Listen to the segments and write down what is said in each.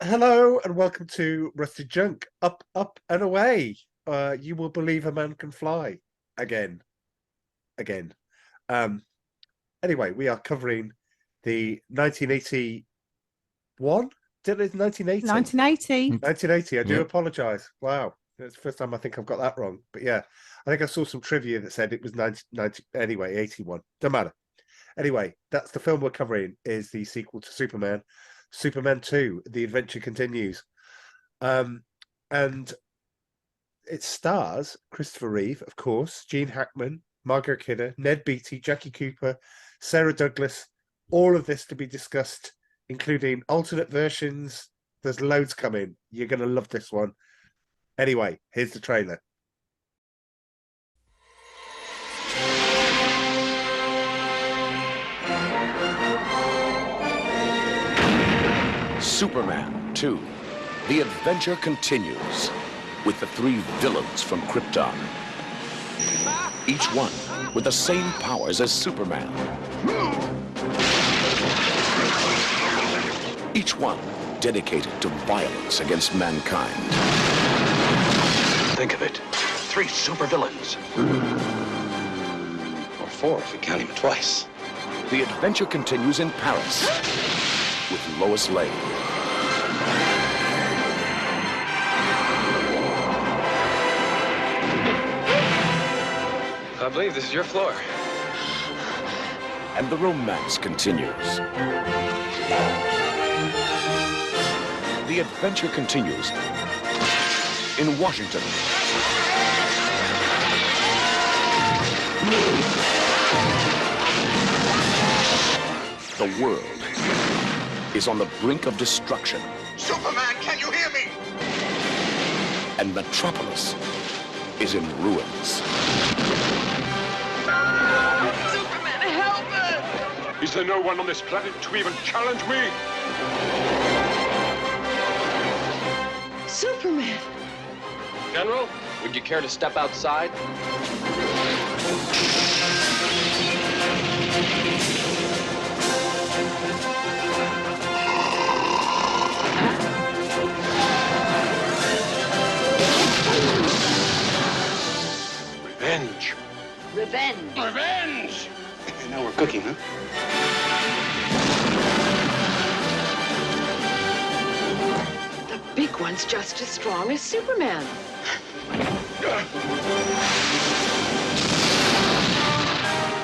Hello and welcome to Rusted Junk. Up, up and away. You will believe a man can fly again. Again. Um, anyway, we are covering the 1981. Did it 1980? 1980. 1980. I do Yep. apologize. Wow. That's the first time I think I've got that wrong. But yeah, I think I saw some trivia that said it was 1990. Anyway, 81. Don't matter. Anyway, that's the film we're covering is the sequel to Superman. Superman 2, The Adventure Continues. And it stars Christopher Reeve, of course, Gene Hackman, Margot Kidder, Ned Beatty, Jackie Cooper, Sarah Douglas, all of this to be discussed, including alternate versions. There's loads coming. You're going to love this one. Anyway, here's the trailer. Superman 2. The adventure continues with the three villains from Krypton. Each one with the same powers as Superman. Each one dedicated to violence against mankind. Think of it. 3 supervillains. Or 4 if you count him twice. The adventure continues in Paris with Lois Lane. I believe this is your floor. And the romance continues. The adventure continues in Washington. The world is on the brink of destruction. Superman, can you hear me? And Metropolis is in ruins. Superman, help us! Is there no one on this planet to even challenge me? Superman! General, would you care to step outside? Revenge. Revenge! Revenge! Now we're cooking, huh? The big one's just as strong as Superman.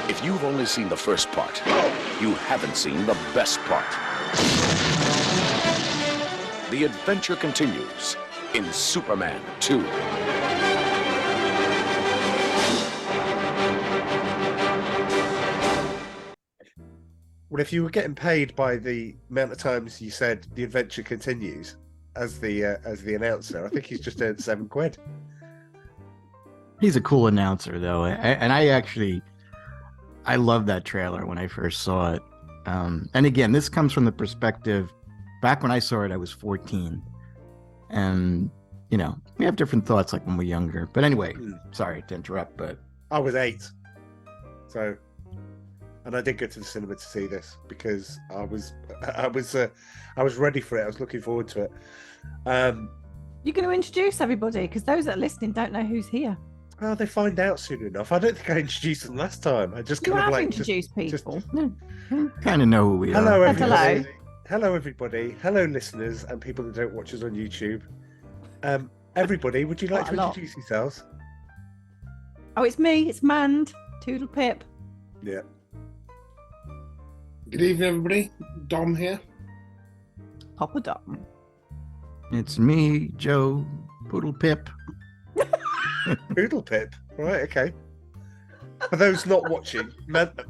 If you've only seen the first part, you haven't seen the best part. The adventure continues in Superman 2. Well, if you were getting paid by the amount of times you said the adventure continues as the announcer, I think he's just earned £7. He's a cool announcer, though, and I love that trailer when I first saw it. And again, this comes from the perspective. Back when I saw it, I was 14, and we have different thoughts like when we're younger. But anyway, sorry to interrupt, but I was 8, so. And I did go to the cinema to see this because I was ready for it. I was looking forward to it. You're going to introduce everybody because those that are listening don't know who's here. Well, they find out soon enough. I don't think I introduced them last time. I just You kind of have like introduced people. kind of know who we are. Hello, And everybody. hello. Hello, everybody. Hello, listeners and people that don't watch us on YouTube. Everybody, would you like Quite to a lot. introduce yourselves? Oh, it's me. It's Mand. Toodle Pip. Yeah. Good evening, everybody. Dom here. Papa Dom. It's me, Joe Poodle Pip. Poodle Pip. Right, okay. For those not watching,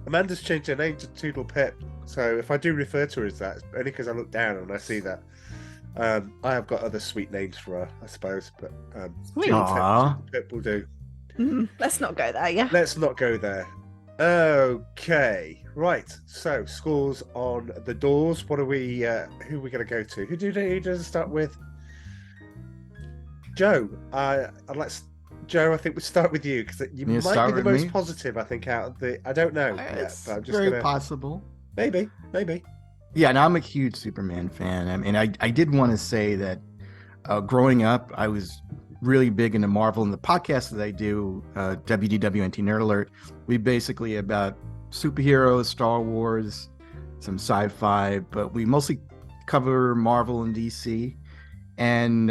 Amanda's changed her name to Toodle Pip. So if I do refer to her as that, it's only because I look down and I see that. I have got other sweet names for her, I suppose, but Sweet. Aw. Toodle Pip will do. Let's not go there, yeah? Let's not go there. Okay, right. So scores on the doors. What are we? Who are we going to go to? Who does it start with? Joe. Joe, I think we'll start with you because you might start be the with most me? positive. I think out of the. I don't know. It's but I'm just very gonna. possible. Maybe. Yeah, and I'm a huge Superman fan. I mean, I did want to say that growing up, I was really big into Marvel. And the podcast that I do, WDWNT Nerd Alert, we basically about superheroes, Star Wars, some sci-fi, but we mostly cover Marvel and DC. And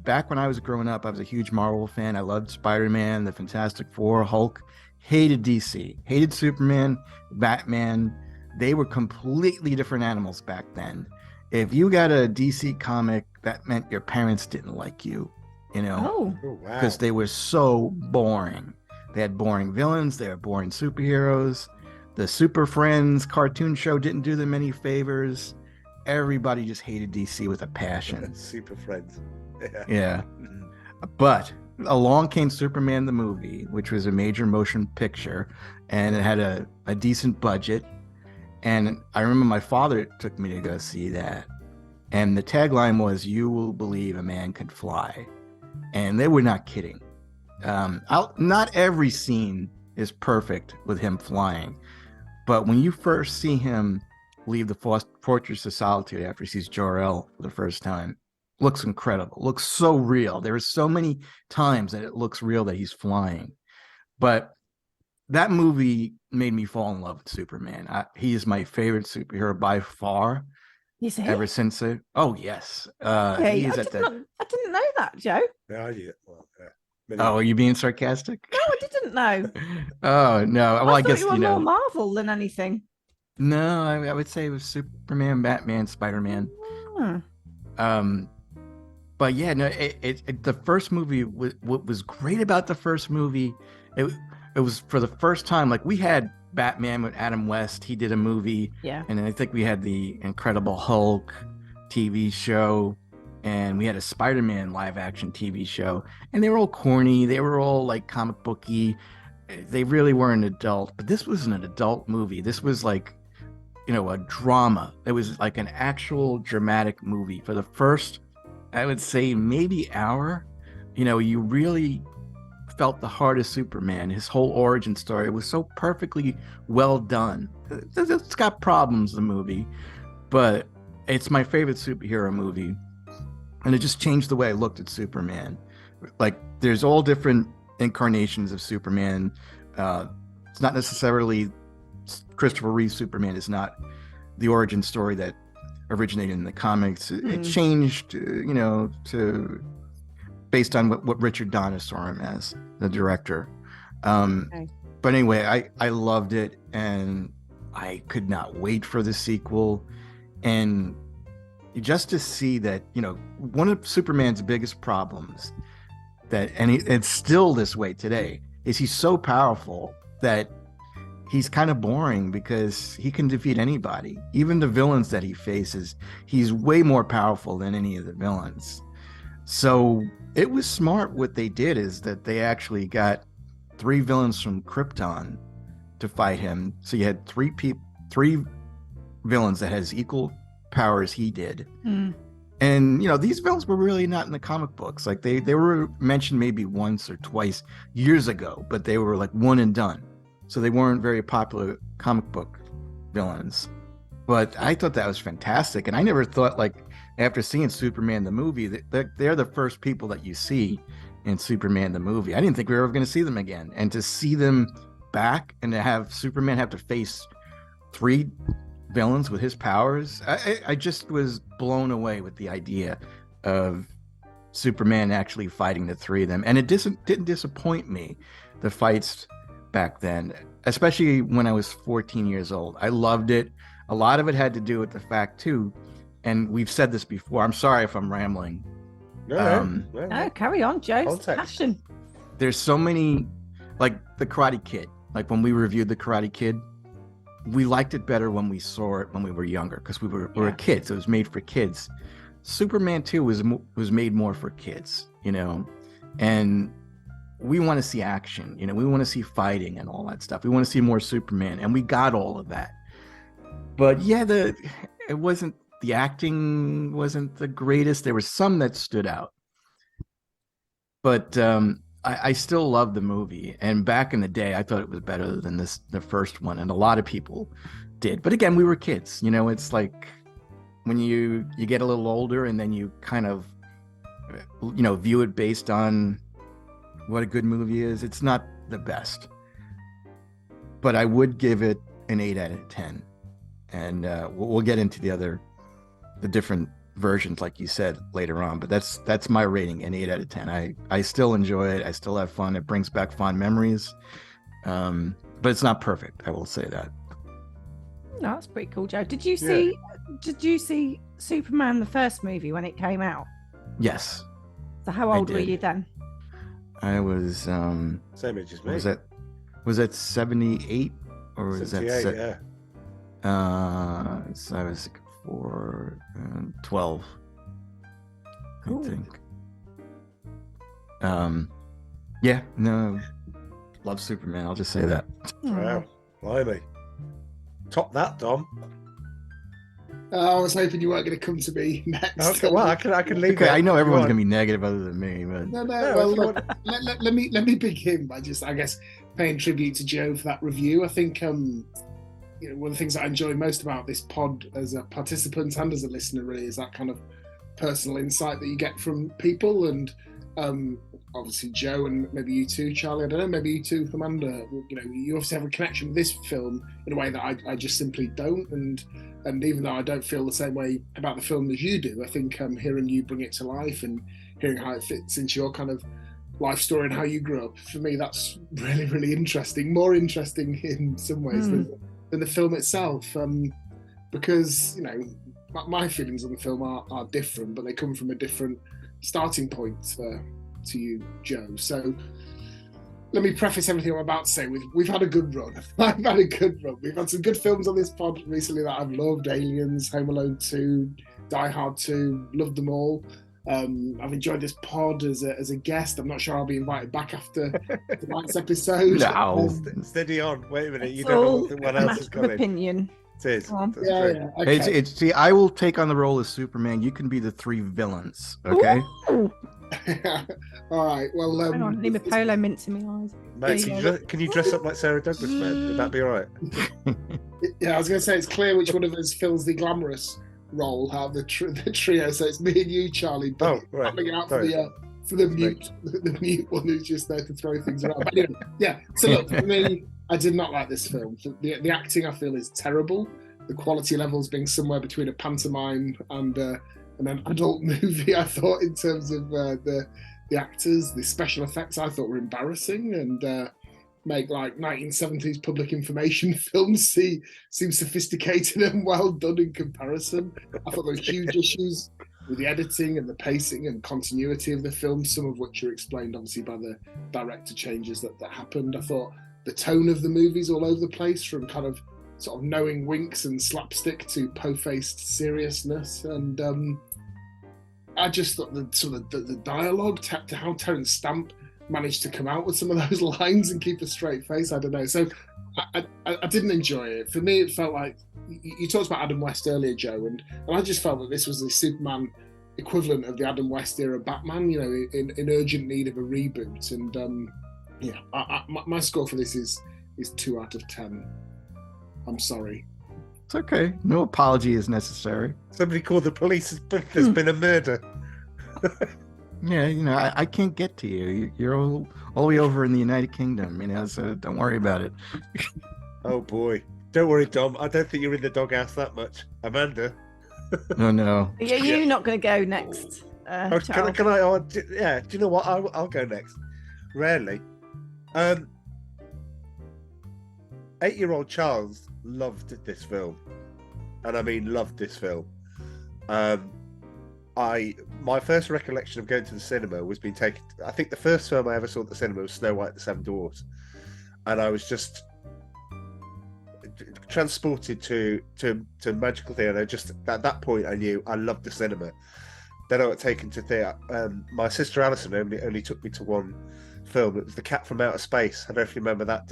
back when I was growing up, I was a huge Marvel fan. I loved Spider-Man, the Fantastic Four, Hulk. Hated DC, hated Superman, Batman. They were completely different animals back then. If you got a DC comic, that meant your parents didn't like you, Oh, Oh wow. because they were so boring. They had boring villains, they were boring superheroes. The Super Friends cartoon show didn't do them any favors. Everybody just hated DC with a passion. Super Friends. Yeah. Yeah. Mhm. But along came Superman the movie, which was a major motion picture, and it had a decent budget. And I remember my father took me to go see that. And the tagline was, "You will believe a man can fly." And they were not kidding. Not every scene is perfect with him flying. But when you first see him leave the Fortress of Solitude after he sees Jor-El for the first time, looks incredible, looks so real. There are so many times that it looks real that he's flying. But that movie made me fall in love with Superman. He is my favorite superhero by far. you see? Ever since it. Oh yes, Okay, he is I, at did the. not, I didn't know that, Joe. Yeah, yeah. Well, yeah. Oh, are you being sarcastic? No, I didn't know. Oh no. Well, I I thought guess you were more Marvel than anything. No, I would say it was Superman, Batman, Spider-Man. Hmm. But yeah, no. The first movie. What was great about the first movie? It was for the first time. Like, we had Batman with Adam West. He did a movie. Yeah. And I think we had the Incredible Hulk TV show, and we had a Spider-Man live action TV show, and they were all corny. They were all like comic booky. They really weren't adult, but this wasn't an adult movie. This was like, a drama. It was like an actual dramatic movie. For the first, I would say, maybe hour, you really felt the heart of Superman, his whole origin story. It was so perfectly well done. It's got problems, the movie, but it's my favorite superhero movie. And it just changed the way I looked at Superman. Like, there's all different incarnations of Superman. It's not necessarily Christopher Reeve's Superman is not the origin story that originated in the comics. It changed, to based on what Richard Donner saw him as, the director. Okay. But anyway, I loved it, and I could not wait for the sequel. And just to see that, one of Superman's biggest problems, it's still this way today, is he's so powerful that he's kind of boring, because he can defeat anybody, even the villains that he faces. He's way more powerful than any of the villains. So it was smart. What they did is that they actually got 3 villains from Krypton to fight him. So you had 3 villains that has equal power as he did. And these villains were really not in the comic books. Like, they were mentioned maybe once or twice years ago, but they were like one and done. So they weren't very popular comic book villains. But I thought that was fantastic. And I never thought, like, after seeing Superman the movie, that they're the first people that you see in Superman the movie. I didn't think we were ever going to see them again. And to see them back, and to have Superman have to face 3 villains with his powers, I just was blown away with the idea of Superman actually fighting the 3 of them. And it didn't disappoint me, the fights back then, especially when I was 14 years old. I loved it. A lot of it had to do with the fact too, and we've said this before, I'm sorry if I'm rambling. No, carry on, Joe. Context. Passion. There's so many, like the Karate Kid. Like, when we reviewed the Karate Kid, we liked it better when we saw it when we were younger, because we were kids. It was made for kids. Superman 2 was made more for kids, and we want to see action, we want to see fighting and all that stuff. We want to see more Superman, and we got all of that. But yeah, the acting wasn't the greatest. There were some that stood out, but I still love the movie. And back in the day, I thought it was better than the first one, and a lot of people did. But again, we were kids, it's like, when you get a little older and then you kind of view it based on what a good movie is, it's not the best. But I would give it an 8 out of 10. And we'll get into the different versions, like you said, later on. But that's my rating, an 8 out of 10. I still enjoy it. I still have fun. It brings back fond memories. But it's not perfect. I will say that. No, that's pretty cool, Joe. Did you see Superman, the first movie, when it came out? Yes. So how old were you then? I was Same age as me. Was that 78 or was that 78, so I was 12, Cool. I think. Yeah, no, love Superman. I'll just say that. Wow, blimey. Top that, Dom. I was hoping you weren't going to come to me next. Okay, well, I can leave Okay, it. I know everyone's Go on. gonna be negative other than me, but No, No, well, if you look, let me begin by I guess, paying tribute to Joe for that review. I think one of the things that I enjoy most about this pod as a participant and as a listener really is that kind of personal insight that you get from people, and obviously Joe and maybe you too, Charlie. I don't know, maybe you too, Amanda. You obviously have a connection with this film in a way that I just simply don't, and even though I don't feel the same way about the film as you do, I think hearing you bring it to life and hearing how it fits into your kind of life story and how you grew up, for me, that's really, really interesting. More interesting in some ways than the film itself, because my feelings on the film are different, but they come from a different starting point to you, Joe. So let me preface everything I'm about to say with we've had a good run. I've had a good run. We've had some good films on this pod recently that I've loved: Aliens, Home Alone 2, Die Hard 2. Loved them all. I've enjoyed this pod as a guest. I'm not sure I'll be invited back after tonight's episode. No. Steady on. Wait a minute. You It's don't know all what a else matter is of coming. opinion. It is. Go on. That's Yeah, great. yeah. Okay. see, I will take on the role as Superman. You can be the 3 villains, okay? Ooh. All right. Well, Hang on, I need my polo mints in my eyes. Mate, can you dress up like Sarah Douglas, man? Would that be all right? Yeah, I was going to say it's clear which one of us fills the glamorous role out of the trio. So it's me and you, Charlie. But Oh, right. battling out Sorry. for the mute one who's just there to throw things around. But anyway, yeah. So look, for me, I did not like this film. The acting I feel is terrible. The quality levels being somewhere between a pantomime and an adult movie. I thought in terms of the actors, the special effects, I thought were embarrassing and make like 1970s public information films seem sophisticated and well done in comparison. I thought there were huge issues with the editing and the pacing and continuity of the film, some of which are explained obviously by the director changes that happened. I thought the tone of the movie's all over the place, from kind of sort of knowing winks and slapstick to po-faced seriousness, and I just thought the dialogue, how Terence Stamp managed to come out with some of those lines and keep a straight face, I don't know. So I didn't enjoy it. For me, it felt like you talked about Adam West earlier, Joe, and I just felt that this was the Superman equivalent of the Adam West era Batman, in urgent need of a reboot. And my score for this is 2 out of 10. I'm sorry. It's okay. No apology is necessary. Somebody called the police. There's been a murder. Yeah, I can't get to you. You're all the way over in the United Kingdom, so don't worry about it. Oh boy. Don't worry, Dom. I don't think you're in the doghouse that much. Amanda. No. Yeah, you're not going to go next. Oh, Charles. can I? Oh, yeah. Do you know what? I'll go next. Rarely. 8-year-old Charles loved this film, and I mean loved this film. My first recollection of going to the cinema was being taken. I think the first film I ever saw at the cinema was Snow White and the Seven Dwarfs, and I was just transported to magical theatre. Just at that point, I knew I loved the cinema. Then I got taken to theatre. My sister Alison only took me to one film. It was The Cat from Outer Space. I don't know if you remember that.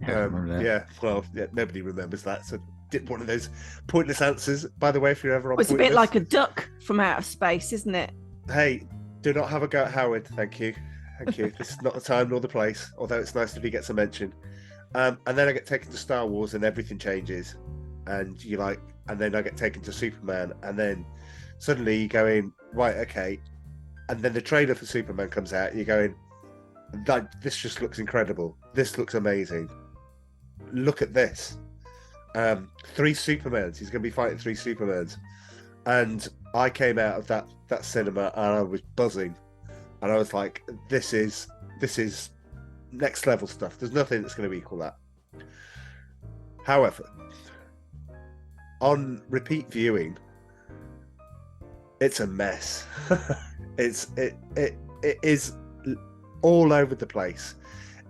I remember that. Yeah, well, nobody remembers that. So did one of those pointless answers. By the way, if you're ever on It's a bit Pointless, like a duck from outer space, isn't it? hey, do not have a go at Howard. Thank you. This is not the time nor the place. Although it's nice if he gets a mention. And then I get taken to Star Wars, and everything changes. and you like, and then I get taken to Superman, and then suddenly you're going, right, okay, and then the trailer for Superman comes out, you're going, this just looks incredible. This looks amazing. Look at this. 3 Supermans. He's going to be fighting 3 Supermans. And I came out of that cinema and I was buzzing. And I was like, this is next level stuff. There's nothing that's going to equal that. However, on repeat viewing, it's a mess. It is all over the place.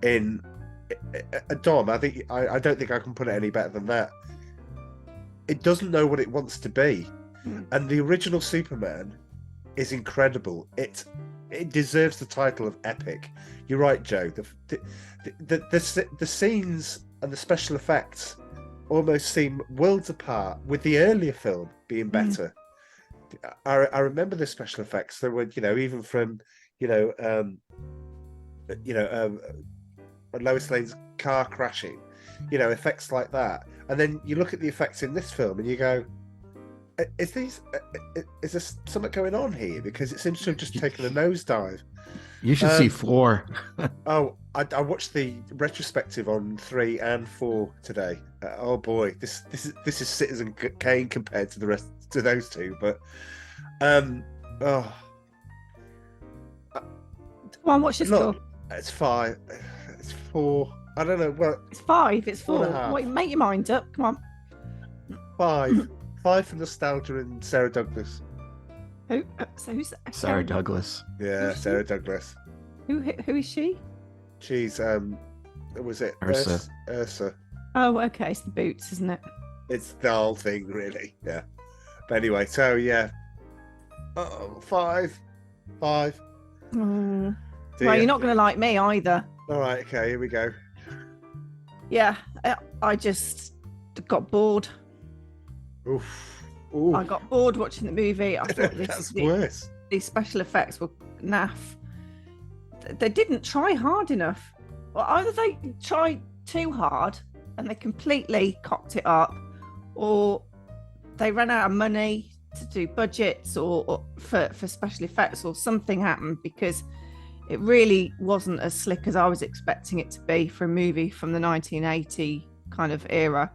Dom, I don't think I can put it any better than that. It doesn't know what it wants to be, and the original Superman is incredible. It deserves the title of epic. You're right, Joe. The scenes and the special effects almost seem worlds apart, with the earlier film being better. I remember the special effects. There were, even from, Lois Lane's car crashing, effects like that. And then you look at the effects in this film and you go, is there something going on here? Because it seems to have just taken a nosedive. You should see 4. I watched the retrospective on 3 and 4 today. Oh boy, this is Citizen Kane compared to the rest to those two. But Come on, what's your score? It's 5. It's 4. I don't know. Well, It's 5. It's 4. 4.5. Wait, make your mind up. Come on. 5. 5 for nostalgia and Sarah Douglas. Who? So who's Sarah Douglas. Yeah, Sarah Douglas. Who is she? She's was it Ursa. Ursa. Oh, okay. It's the boots, isn't it? It's the whole thing, really. Yeah. But anyway, so yeah. 5. Oh. Dear. Well, you're not going to like me either. All right. Okay. Here we go. Yeah, I just got bored. Oof. I got bored watching the movie. I thought That's worse. These special effects were naff. They didn't try hard enough. Well, either they tried too hard and they completely cocked it up, or they ran out of money to do budgets or for special effects, or something happened, because it really wasn't as slick as I was expecting it to be for a movie from the 1980 kind of era.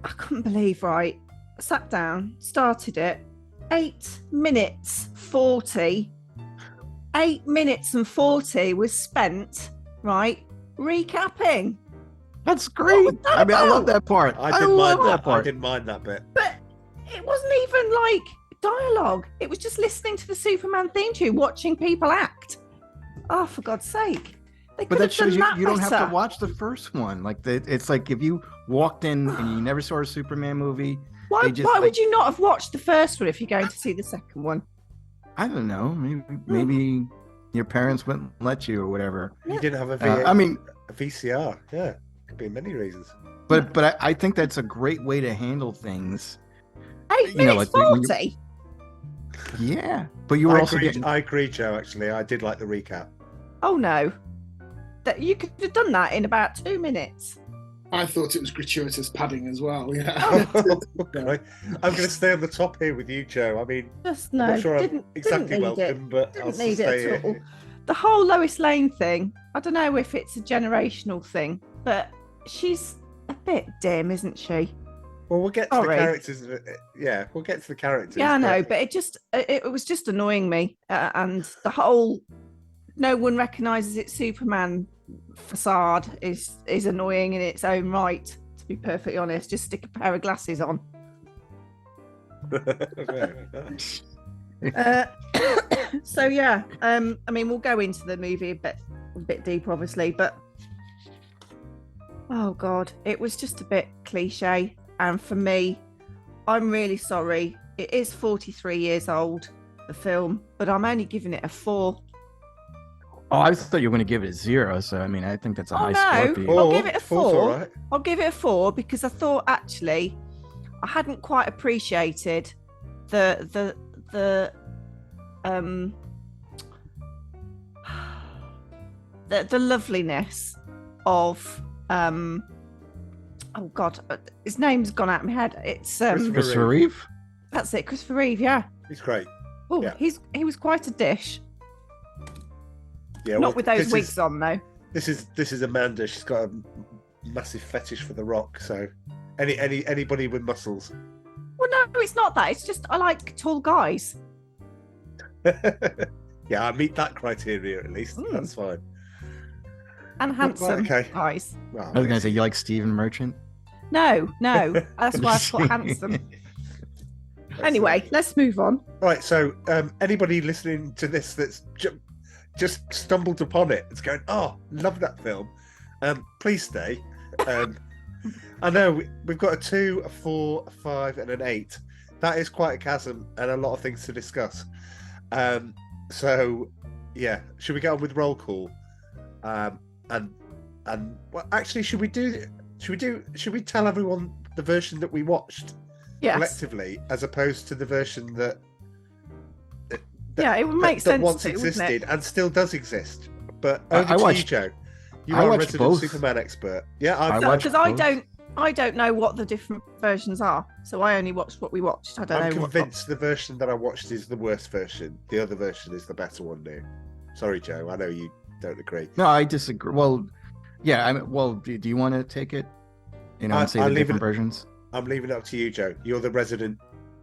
I couldn't believe, right? I sat down, started it, 8 minutes 40. 8 minutes and 40 was spent, right, recapping. That's great. I mean, I love that part. I didn't love mind that part. I didn't mind that bit. But it wasn't even like dialogue. It was just listening to the Superman theme tune, watching people act. Oh, for God's sake. But that shows you don't have to watch the first one. Like it's like if you walked in and you never saw a Superman movie. Why would you not have watched the first one if you're going to see the second one? I don't know. Maybe your parents wouldn't let you or whatever. You didn't have a VCR. Yeah, could be many reasons. But I think that's a great way to handle things. 8 minutes 40. Yeah, but you were I agree, Joe. Actually, I did like the recap. Oh no, that you could have done that in about 2 minutes. I thought it was gratuitous padding as well. Yeah. Okay. I'm going to stay on the top here with you, Joe. I mean, just I'm no, not sure I'm didn't exactly need welcome, it. but Didn't I'll need stay it at all. here. The whole Lois Lane thing, I don't know if it's a generational thing, but she's a bit dim, isn't she? Well, we'll get to the characters. Yeah, we'll get to the characters. Yeah, I know, but it was just annoying me, and the whole no one recognises it's Superman facade is annoying in its own right. To be perfectly honest, just stick a pair of glasses on. So yeah, I mean, we'll go into the movie a bit deeper, obviously, but oh god, it was just a bit cliche. And for me, I'm really sorry. It is 43 years old, the film, but I'm only giving it a 4. Oh, I thought you were going to give it a 0. So I mean, I think that's a high score for you. I'll give it a 4. Right. I'll give it a 4 because I thought actually I hadn't quite appreciated the loveliness of Oh God, his name's gone out of my head. It's Christopher Reeve. That's it, Christopher Reeve. Yeah. He's great. Oh, Yeah. he was quite a dish. Yeah, Not with those wigs on though. This is Amanda. She's got a massive fetish for The Rock. So anybody with muscles. Well, no, it's not that. It's just I like tall guys. Yeah, I meet that criteria at least. That's fine. And handsome Okay. guys. Well, I was going to say, you like Stephen Merchant? No, that's why I thought handsome. Anyway, let's move on. Right, so anybody listening to this that's just stumbled upon it, it's going, oh, love that film. Please stay. I know we've got a 2, a 4, a 5, and an 8. That is quite a chasm and a lot of things to discuss. So, yeah, should we get on with roll call? And well, actually, should we tell everyone the version that we watched collectively, as opposed to the version that it would make sense that once to, existed and still does exist. But I over to you, watched- Joe. You I are a watched resident both. Superman expert. Yeah, I watched because both. I don't know what the different versions are, so I only watched what we watched. I don't I'm know. convinced the version that I watched is the worst version. The other version is the better one now. Sorry, Joe. I know you don't agree. No, I disagree. Well, yeah. Do you want to take it? And say I'll the leave different it- versions. I'm leaving it up to you, Joe. You're the resident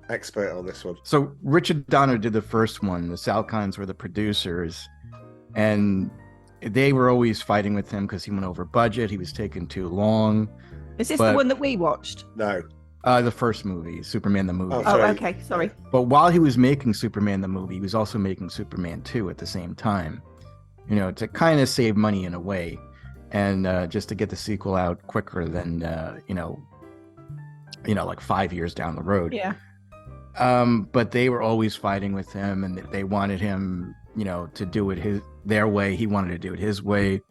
expert on this one. So Richard Donner did the first one. The Salkinds were the producers, and they were always fighting with him because he went over budget. He was taking too long. Is this but- the one that we watched? No. The first movie, Superman the movie. Oh, Oh, sorry. okay, sorry. But while he was making Superman the movie, he was also making Superman 2 at the same time. To kind of save money in a way, and just to get the sequel out quicker than like 5 years down the road. Yeah. But they were always fighting with him, and they wanted him, to do it their way. He wanted to do it his way.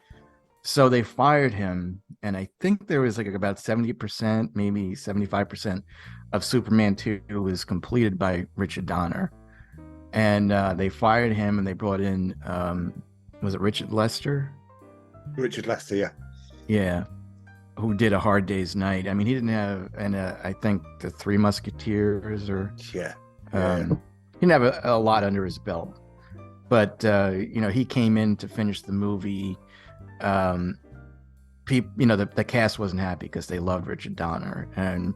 So they fired him, and I think there was like about 70%, maybe 75% of Superman 2 was completed by Richard Donner. And they fired him, and they brought in, was it Richard Lester? Richard Lester, yeah. Yeah, who did A Hard Day's Night. I mean, he didn't have, I think, The Three Musketeers, or Yeah. he didn't have a lot under his belt. But he came in to finish the movie. The cast wasn't happy because they loved Richard Donner, and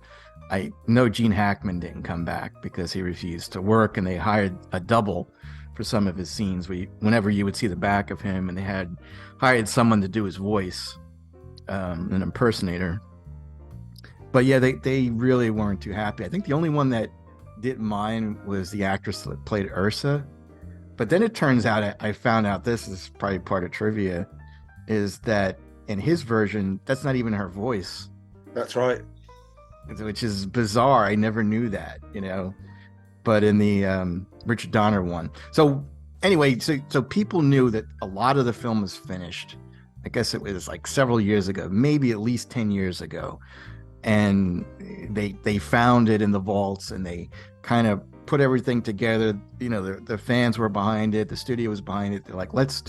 I know Gene Hackman didn't come back because he refused to work, and they hired a double for some of his scenes. Whenever you would see the back of him, and they had hired someone to do his voice, an impersonator. But yeah, they really weren't too happy. I think the only one that didn't mind was the actress that played Ursa. But then it turns out, I found out, this is probably part of trivia, is that in his version, that's not even her voice. That's right. Which is bizarre. I never knew that, But in the Richard Donner one. So anyway, so people knew that a lot of the film was finished. I guess it was like several years ago, maybe at least 10 years ago. And they found it in the vaults, and they kind of put everything together. The fans were behind it. The studio was behind it. They're like, let's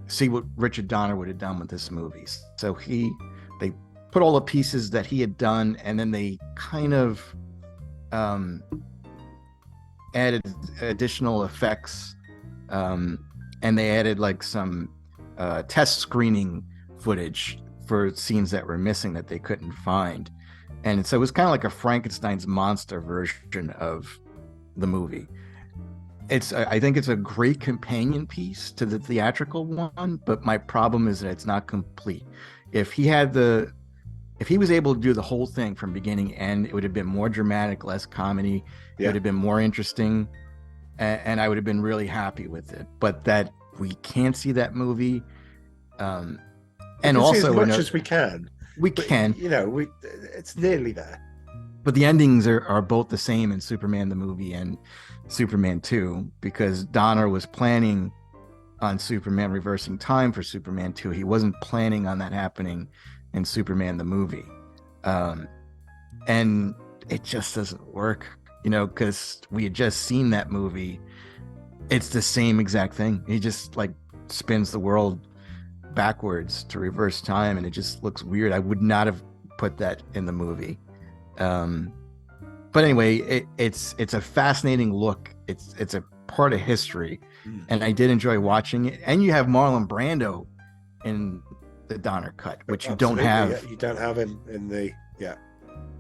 see what Richard Donner would have done with this movie. So they put all the pieces that he had done, and then they kind of added additional effects, and they added like some test screening footage for scenes that were missing that they couldn't find. And so it was kind of like a Frankenstein's monster version of the movie. I think it's a great companion piece to the theatrical one, but my problem is that it's not complete. If he was able to do the whole thing from beginning to end, it would have been more dramatic, less comedy. It would have been more interesting, and I would have been really happy with it. But that we can't see that movie, and also as much as we can. We can. It's nearly there. But the endings are both the same in Superman the movie and Superman 2, because Donner was planning on Superman reversing time for Superman 2. He wasn't planning on that happening in Superman the movie. And it just doesn't work, because we had just seen that movie. It's the same exact thing. He just like spins the world backwards to reverse time, and it just looks weird. I would not have put that in the movie. But anyway, it's a fascinating look. It's a part of history, and I did enjoy watching it. And you have Marlon Brando in the Donner cut, which you don't have. Yeah, you don't have him in the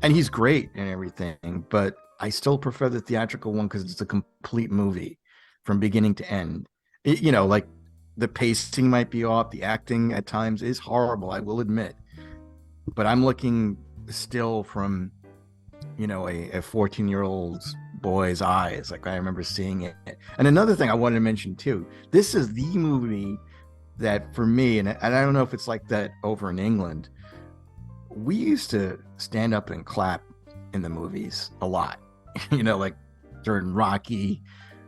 and he's great and everything, but I still prefer the theatrical one because it's a complete movie from beginning to end. Like the pacing might be off, the acting at times is horrible, I will admit, but I'm looking still from a 14-year-old boy's eyes. Like I remember seeing it. And another thing I wanted to mention too, this is the movie that for me, and I don't know if it's like that over in England, we used to stand up and clap in the movies a lot. Like during Rocky,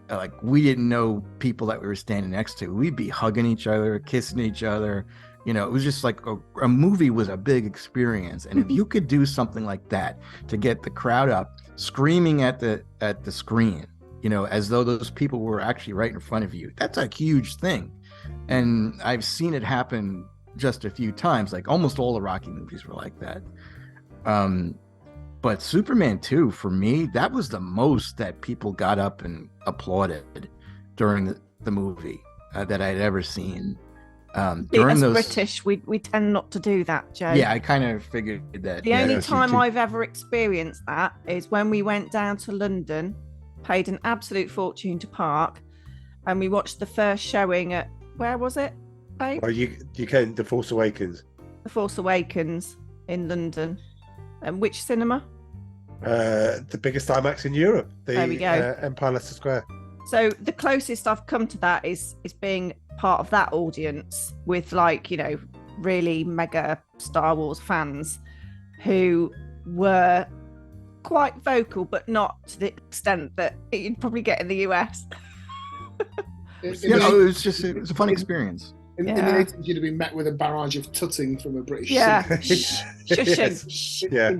like we didn't know people that we were standing next to. We'd be hugging each other, kissing each other. It was just like a movie was a big experience. And if you could do something like that to get the crowd up, screaming at the screen, as though those people were actually right in front of you, that's a huge thing. And I've seen it happen just a few times. Like almost all the Rocky movies were like that. But Superman 2, for me, that was the most that people got up and applauded during the movie that I'd ever seen. During those British, we tend not to do that, Joe. Yeah, I kind of figured that. The only time I've ever experienced that is when we went down to London, paid an absolute fortune to park, and we watched the first showing at, where was it, babe? Well, you came The Force Awakens. The Force Awakens in London. And which cinema? The biggest IMAX in Europe. There we go. Empire Leicester Square. So the closest I've come to that is being part of that audience with really mega Star Wars fans who were quite vocal, but not to the extent that you'd probably get in the US. It was a fun experience. In the 80s, you'd have been met with a barrage of tutting from a British shushing. Yeah.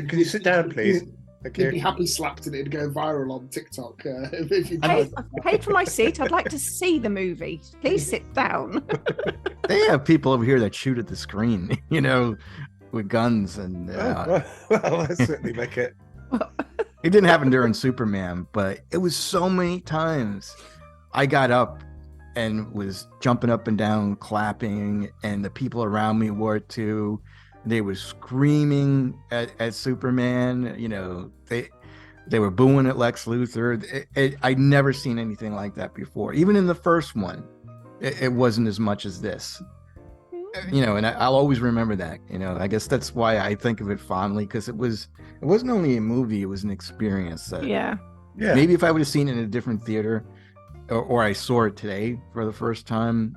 Can you sit down, please? You'd be happy slapped and it'd go viral on TikTok. If you I paid for my seat. I'd like to see the movie. Please sit down. They have people over here that shoot at the screen, with guns and. Well, let's certainly make it. It didn't happen during Superman, but it was so many times I got up and was jumping up and down, clapping, and the people around me were too. They were screaming at Superman. They were booing at Lex Luthor. I'd never seen anything like that before. Even in the first one, it wasn't as much as this. And I'll always remember that. I guess that's why I think of it fondly, because it wasn't only a movie; it was an experience. Yeah. Maybe if I would have seen it in a different theater, or I saw it today for the first time,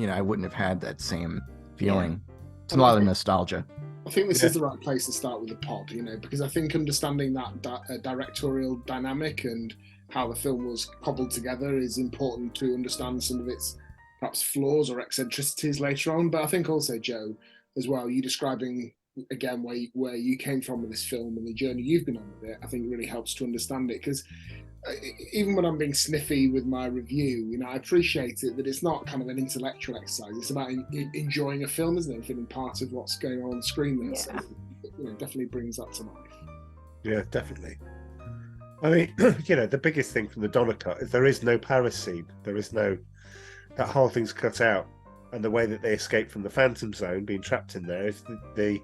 I wouldn't have had that same feeling. Yeah. It's a lot of nostalgia. I think this is the right place to start with the pod, because I think understanding that directorial dynamic and how the film was cobbled together is important to understand some of its perhaps flaws or eccentricities later on. But I think also, Joe, as well, you describing again where you came from with this film and the journey you've been on with it, I think really helps to understand it, because even when I'm being sniffy with my review, I appreciate it that it's not kind of an intellectual exercise. It's about enjoying a film, isn't it? And feeling part of what's going on the screen there. Yeah. So, definitely brings that to life. Yeah, definitely. I mean, the biggest thing from the Donner cut is there is no Paris scene. There is no, that whole thing's cut out. And the way that they escape from the Phantom Zone, being trapped in there, is the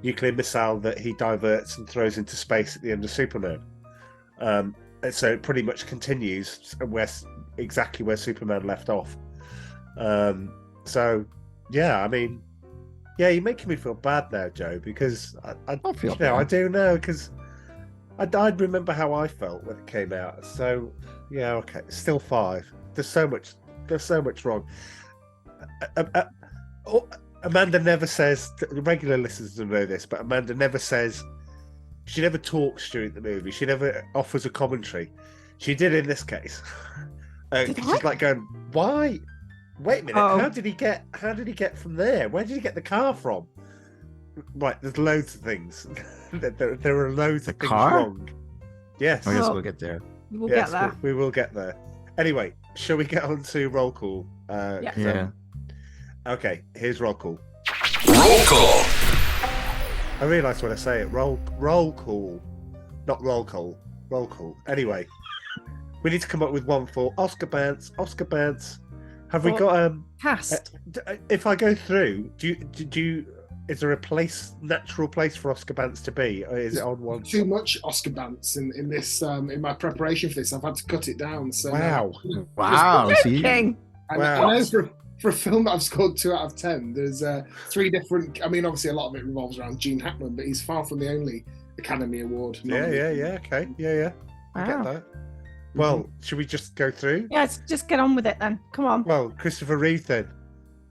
nuclear missile that he diverts and throws into space at the end of Superman. So it pretty much continues exactly where Superman left off. So, yeah, I mean, you're making me feel bad now, Joe, because I feel bad. I do know, because I remember how I felt when it came out. So, yeah, okay, still 5. There's so much wrong. Amanda never says, regular listeners will know this, but Amanda never says. She never talks during the movie. She never offers a commentary. She did in this case. She's like going, "Why? Wait a minute. How did he get from there? Where did he get the car from?" Right. There's loads of things. there are loads of things wrong. Yes. I guess we'll get there. We'll get there. We will get there. Anyway, shall we get on to roll call? Yeah. Okay, here's roll call. Roll call. I realise when I say it, roll call, not roll call. Roll call. Anyway, we need to come up with one for Oscar Bounce. Oscar Bounce. Have we got Cast. if I go through, do you is there a natural place for Oscar Bounce to be, or is it on one? Too much Oscar Bounce in this in my preparation for this. I've had to cut it down. So Wow. Wow. See, Joking. I Wow. know for a film that I've scored 2 out of 10, there's 3 different. I mean, obviously a lot of it revolves around Gene Hackman, but he's far from the only Academy Award. Yeah. Okay. Yeah. I get Wow. that. Well, should we just go through? Yeah, let's just get on with it then. Come on. Well, Christopher Reeve then.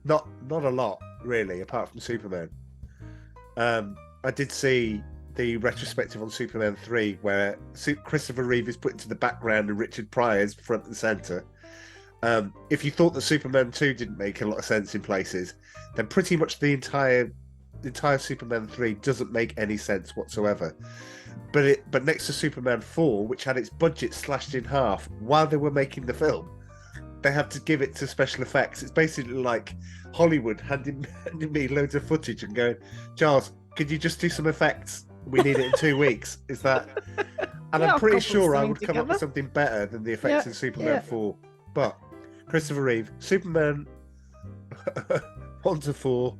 Not a lot really, apart from Superman. I did see the retrospective on Superman 3 where Christopher Reeve is put into the background and Richard Pryor's front and centre. If you thought that Superman 2 didn't make a lot of sense in places, then pretty much the entire Superman 3 doesn't make any sense whatsoever. But next to Superman 4, which had its budget slashed in half while they were making the film, they had to give it to special effects. It's basically like Hollywood handing me loads of footage and going, Charles, could you just do some effects? We need it in 2 weeks. Is that? And Yeah, I'm pretty I'll sure I cobble would come up something with something better than the effects Yeah, in Superman yeah. 4. But Christopher Reeve, Superman 1 to 4,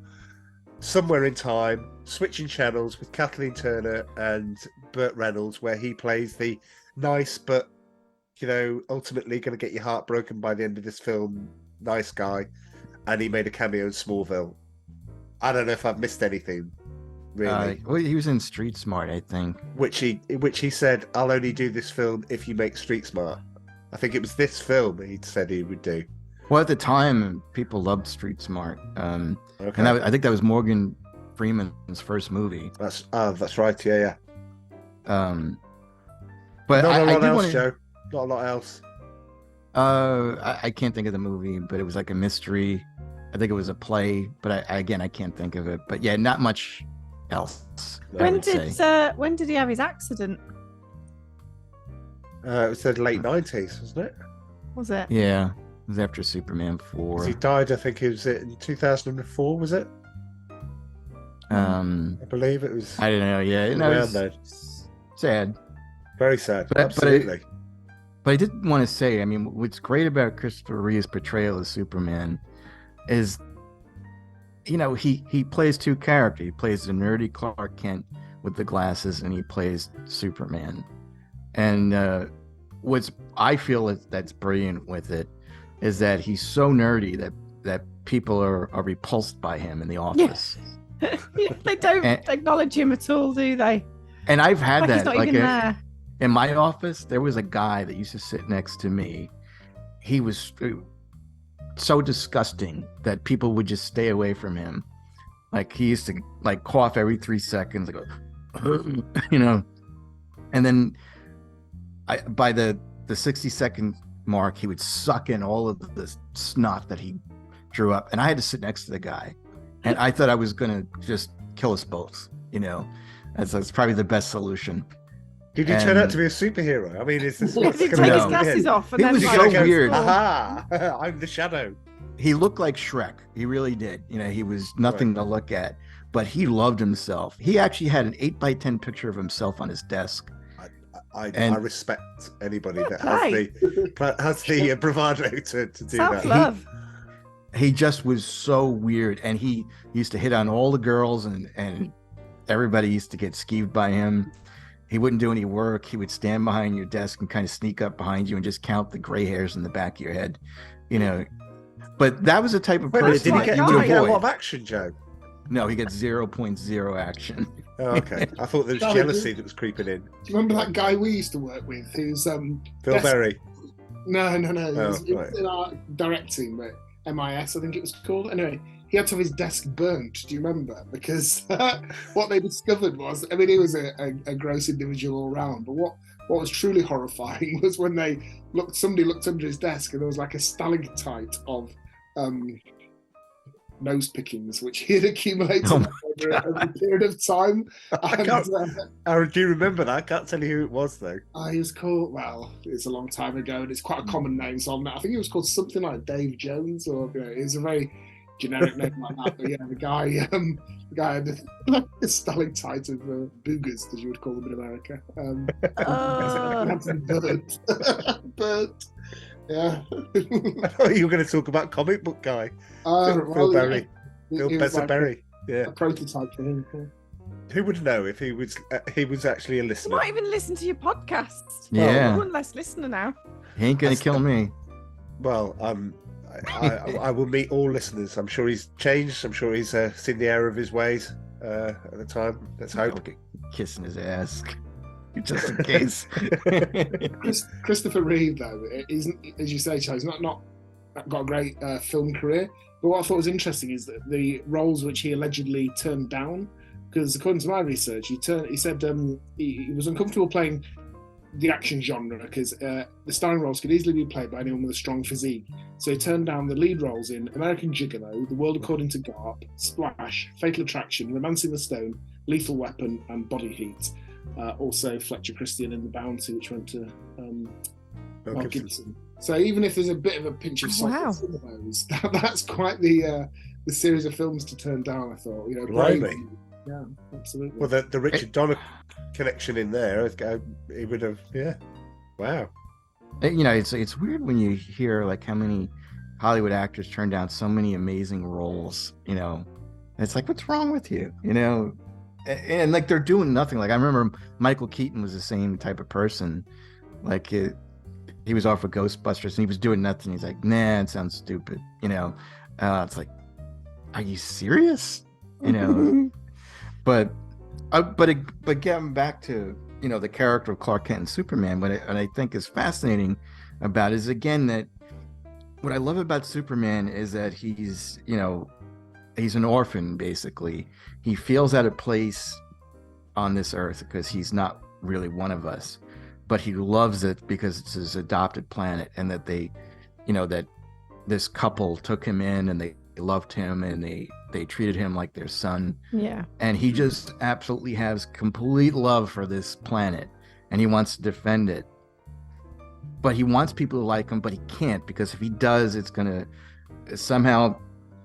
Somewhere in Time, switching channels with Kathleen Turner and Burt Reynolds, where he plays the nice but, ultimately going to get your heart broken by the end of this film, nice guy. And he made a cameo in Smallville. I don't know if I've missed anything, really. well, he was in Street Smart, I think. Which he said, I'll only do this film if you make Street Smart. I think it was this film he'd said he would do. Well, at the time, people loved Street Smart. Okay. And I think that was Morgan Freeman's first movie. That's right, yeah. But Not a I lot do else, want Joe. Not a lot else. I can't think of the movie, but it was like a mystery. I think it was a play, but I can't think of it. But yeah, not much else. I would say. When did he have his accident? It was the late 90s, wasn't it? Was it? Yeah, it was after Superman 4. He died, I think it was in 2004, was it? I believe it was. I don't know. Yeah, no, around it's then. sad. Very sad. But Absolutely. But I did want to say, I mean, what's great about Christopher Reeve's portrayal of Superman is, he plays 2 characters. He plays the nerdy Clark Kent with the glasses, and he plays Superman. And what's I feel that's brilliant with it is that he's so nerdy that people are repulsed by him in the office. They don't acknowledge him at all, do they? And I've had Like that. he's not even there. In my office, there was a guy that used to sit next to me. He was so disgusting that people would just stay away from him. Like he used to cough every 3 seconds, and then by the 60-second mark, he would suck in all of the snot that he drew up, and I had to sit next to the guy, and I thought I was gonna just kill us both. That's probably the best solution. Did he turn out to be a superhero? I mean, is this Did what's he going take to his happen? glasses off? And It then was like, so weird. Aha! I'm the Shadow. He looked like Shrek. He really did. He was nothing to look at, but he loved himself. He actually had an 8x10 picture of himself on his desk. I And- respect anybody that play. has the bravado to do that. self-love. He just was so weird, and he used to hit on all the girls, and everybody used to get skeeved by him. He wouldn't do any work. He would stand behind your desk and kind of sneak up behind you and just count the gray hairs in the back of your head, But that was the type of Wait, person did he that get, you did would he get a lot avoid. of action, Joe? No, he got 0.0 action. Oh, okay. I thought there was Charlie, jealousy that was creeping in. Do you remember that guy we used to work with who's Phil desk- Berry. No. It Oh, was right. in our directing, but MIS, I think it was called. Anyway, he had to have his desk burnt. Do you remember? Because what they discovered was, I mean, he was a gross individual all round, but what was truly horrifying was when somebody looked under his desk and there was like a stalactite of nose pickings, which he had accumulated Oh my over a period of time. I And, can't- Aaron, do you remember that? I can't tell you who it was, though. he was called, well, it's a long time ago and it's quite a common name, so I think he was called something like Dave Jones, or it was a very generic name like that. But yeah, the guy had a stalactite of boogers, as you would call them in America. That's burnt. Burnt. Yeah. I thought you were going to talk about comic book guy. Phil Berry. Phil Berry. Yeah. A prototype for him. Yeah. Who would know if he was actually a You listener? might even listen to your podcasts. Yeah. You're one less listener now. He ain't gonna kill me. Well, I will meet all listeners. I'm sure he's changed. I'm sure he's seen the error of his ways at the time. Let's hope. Kissing his ass. Just in case. Christopher Reeve, though, isn't, as you say, Charles, not got a great film career. But what I thought was interesting is that the roles which he allegedly turned down, because according to my research, he said he was uncomfortable playing the action genre because the starring roles could easily be played by anyone with a strong physique. So he turned down the lead roles in American Gigolo, The World According to Garp, Splash, Fatal Attraction, Romancing the Stone, Lethal Weapon, and Body Heat. Also Fletcher Christian in The Bounty, which went to Mel Gibson. So even if there's a bit of a pinch of salt in some of those, that's quite the series of films to turn down, I thought. You know, Blimey. Yeah, absolutely. Well, the Richard Donner connection in there, he would have, yeah. Wow. You know, it's weird when you hear like how many Hollywood actors turn down so many amazing roles. You know, it's like, what's wrong with you? You know, and like they're doing nothing. Like I remember Michael Keaton was the same type of person. Like he was off of Ghostbusters and he was doing nothing. He's like, nah, it sounds stupid. You know, it's like, are you serious? You know. But getting back to, you know, the character of Clark Kent and Superman, what I think is fascinating about is, again, that what I love about Superman is that he's, you know, he's an orphan, basically. He feels out of place on this earth because he's not really one of us, but he loves it because it's his adopted planet, and that they, you know, that this couple took him in and they loved him and they treated him like their son. Yeah. And he just absolutely has complete love for this planet and he wants to defend it. But he wants people to like him, but he can't, because if he does, it's going to somehow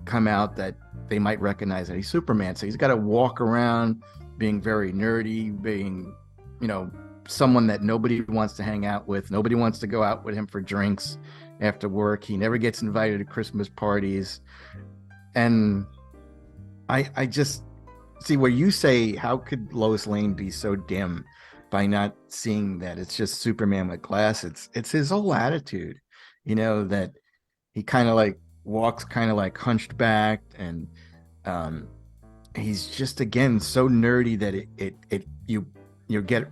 come out that they might recognize that he's Superman. So he's got to walk around being very nerdy, being, you know, someone that nobody wants to hang out with. Nobody wants to go out with him for drinks after work. He never gets invited to Christmas parties. And I just see where you say, how could Lois Lane be so dim by not seeing that it's just Superman with glasses? It's his whole attitude, you know, that he kind of like walks kind of like hunched back, and he's just, again, so nerdy that you get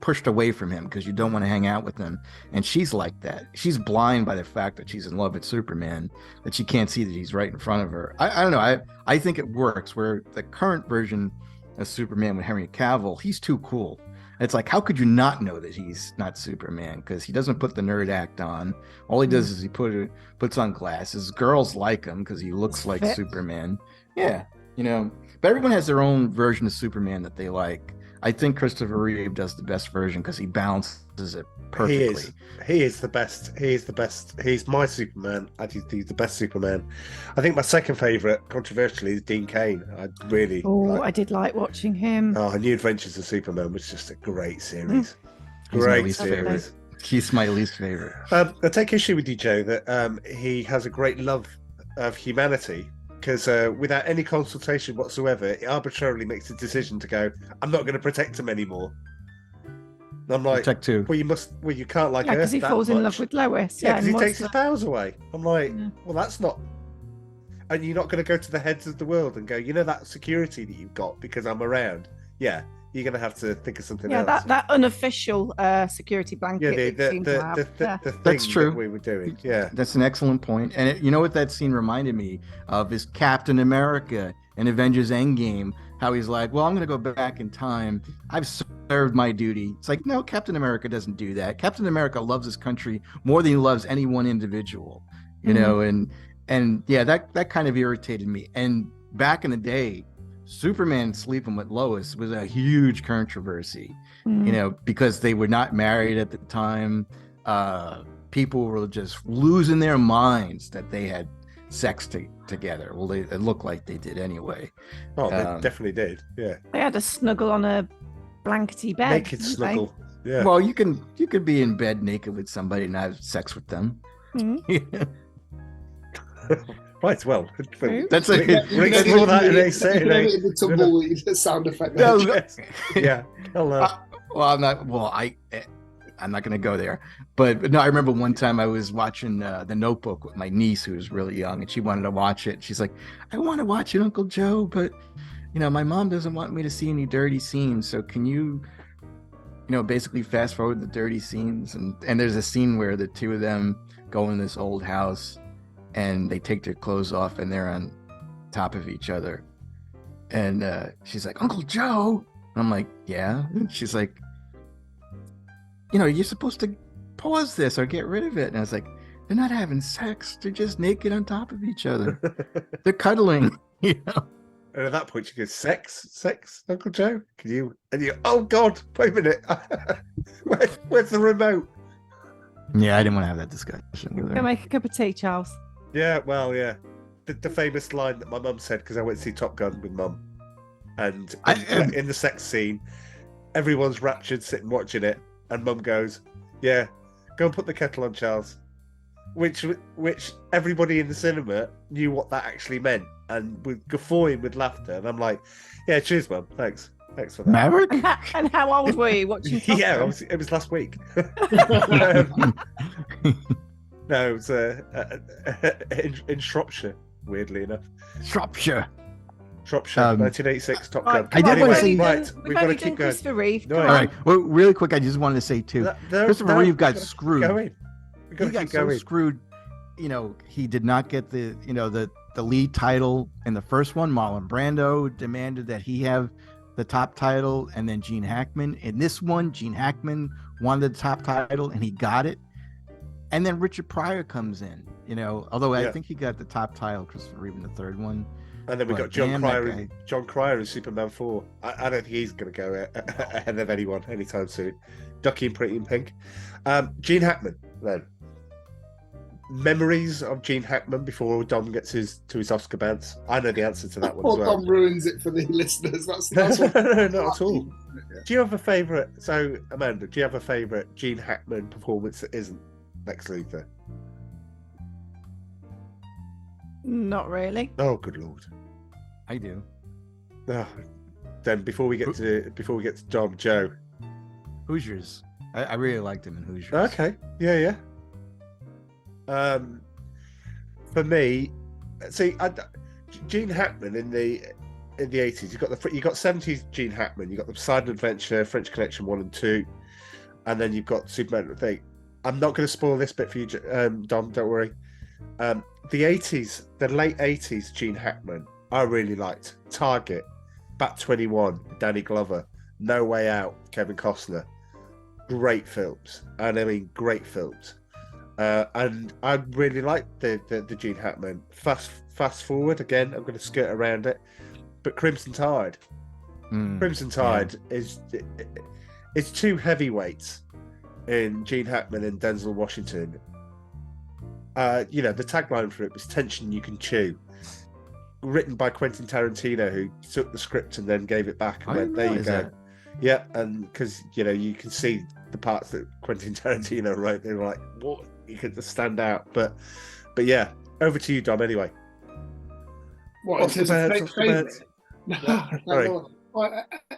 pushed away from him because you don't want to hang out with him. And she's like that. She's blind by the fact that she's in love with Superman, that she can't see that he's right in front of her. I don't know. I think it works where the current version of Superman with Henry Cavill, he's too cool. It's like, how could you not know that he's not Superman? Because he doesn't put the nerd act on. All he does is he puts on glasses. Girls like him because he looks like Superman. Yeah, you know. But everyone has their own version of Superman that they like. I think Christopher Reeve does the best version because he balances it perfectly. He is the best. He is the best. He's my Superman. I think he's the best Superman. I think my second favourite, controversially, is Dean Cain. I did like watching him. Oh, New Adventures of Superman was just a great series. Great series. He's my least favorite. I take issue with you, Joe, that he has a great love of humanity. Because without any consultation whatsoever, he arbitrarily makes a decision to go, I'm not going to protect him anymore. And I'm like, protect who? Well, you can't like Earth because he falls in love with Lois. Yeah, because he takes his powers away. I'm like, well, that's not. And you're not going to go to the heads of the world and go, you know, that security that you've got because I'm around. Yeah, you're going to have to think of something else. Yeah, that unofficial security blanket. That's true. That we were doing. Yeah, that's an excellent point. And you know what that scene reminded me of is Captain America in Avengers Endgame. How he's like, well, I'm going to go back in time. I've served my duty. It's like, no, Captain America doesn't do that. Captain America loves his country more than he loves any one individual. You know, and yeah, that kind of irritated me. And back in the day, Superman sleeping with Lois was a huge controversy, you know, because they were not married at the time. People were just losing their minds that they had sex together. Well, it looked like they did anyway. Oh, they definitely did. Yeah. They had a snuggle on a blankety bed. Naked didn't snuggle. Yeah. Well, you could be in bed naked with somebody and have sex with them. Mhm. Right. Well, That's we explore that in a Saturday. The tumbleweed sound effect. No, Yes. Yeah. Hello. Well, I'm not going to go there. But no, I remember one time I was watching The Notebook with my niece who was really young, and she wanted to watch it. She's like, I want to watch it, Uncle Joe, but my mom doesn't want me to see any dirty scenes. So can you, basically fast forward the dirty scenes? And there's a scene where the two of them go in this old house and they take their clothes off and they're on top of each other. And she's like, Uncle Joe. And I'm like, yeah. And she's like, you're supposed to pause this or get rid of it. And I was like, they're not having sex. They're just naked on top of each other. They're cuddling, And at that point, she goes, sex, Uncle Joe? Can you? And you, oh God, wait a minute. Where's the remote? Yeah, I didn't want to have that discussion with her. Go make a cup of tea, Charles. Yeah, well, yeah. The famous line that my mum said, because I went to see Top Gun with mum. And in the sex scene, everyone's raptured sitting watching it. And mum goes, yeah, go and put the kettle on, Charles. Which everybody in the cinema knew what that actually meant. And were guffawing with laughter. And I'm like, yeah, cheers, mum. Thanks for that. Maverick? And how old were you watching Top Yeah, Gun? it was last week. No, it was in Shropshire, weirdly enough. Shropshire. 1986 Top Gun. I did want to say, right, We've we've got to only keep done going. Christopher Reeve. No, Come All on. right. Well, really quick, I just wanted to say too, Christopher Reeve got screwed. We've got He to got keep so going. screwed. He did not get the lead title in the first one. Marlon Brando demanded that he have the top title, and then Gene Hackman. In this one, Gene Hackman wanted the top title, and he got it. And then Richard Pryor comes in. Although I think he got the top title, Christopher Reeve in the third one. And then we got John damn, Cryer. John Cryer in Superman 4. I don't think he's going to go ahead of anyone anytime soon. Ducky and Pretty in Pink. Gene Hackman, then. Memories of Gene Hackman before Dom gets to his Oscar bounce. I know the answer to that one as well. Dom ruins it for the listeners. That's No, not at all. Do you have a favourite? So, Amanda, do you have a favourite Gene Hackman performance that isn't Lex Luthor? Not really. Oh, good lord! I do. Oh, then before we get to Dom, Joe. Hoosiers. I really liked him in Hoosiers. Okay, yeah. For me, see, Gene Hackman in the 80s. You got 70s Gene Hackman. You got the Poseidon Adventure, French Connection 1 and 2, and then you've got Superman thing. I'm not going to spoil this bit for you, Dom. Don't worry. The 80s, the late 80s Gene Hackman, I really liked. Target, Bat 21, Danny Glover, No Way Out, Kevin Costner. Great films, and I mean great films. And I really like the Gene Hackman. Fast forward again. I'm going to skirt around it, but Crimson Tide. Crimson Tide is it's two heavyweights in Gene Hackman and Denzel Washington. The tagline for it was "Tension you can chew." Written by Quentin Tarantino, who took the script and then gave it back and went, "There you go." That. Yeah, and because you can see the parts that Quentin Tarantino wrote, they were like, "What?" You could just stand out, but yeah. Over to you, Dom. Anyway, What in terms of favourite? Sorry.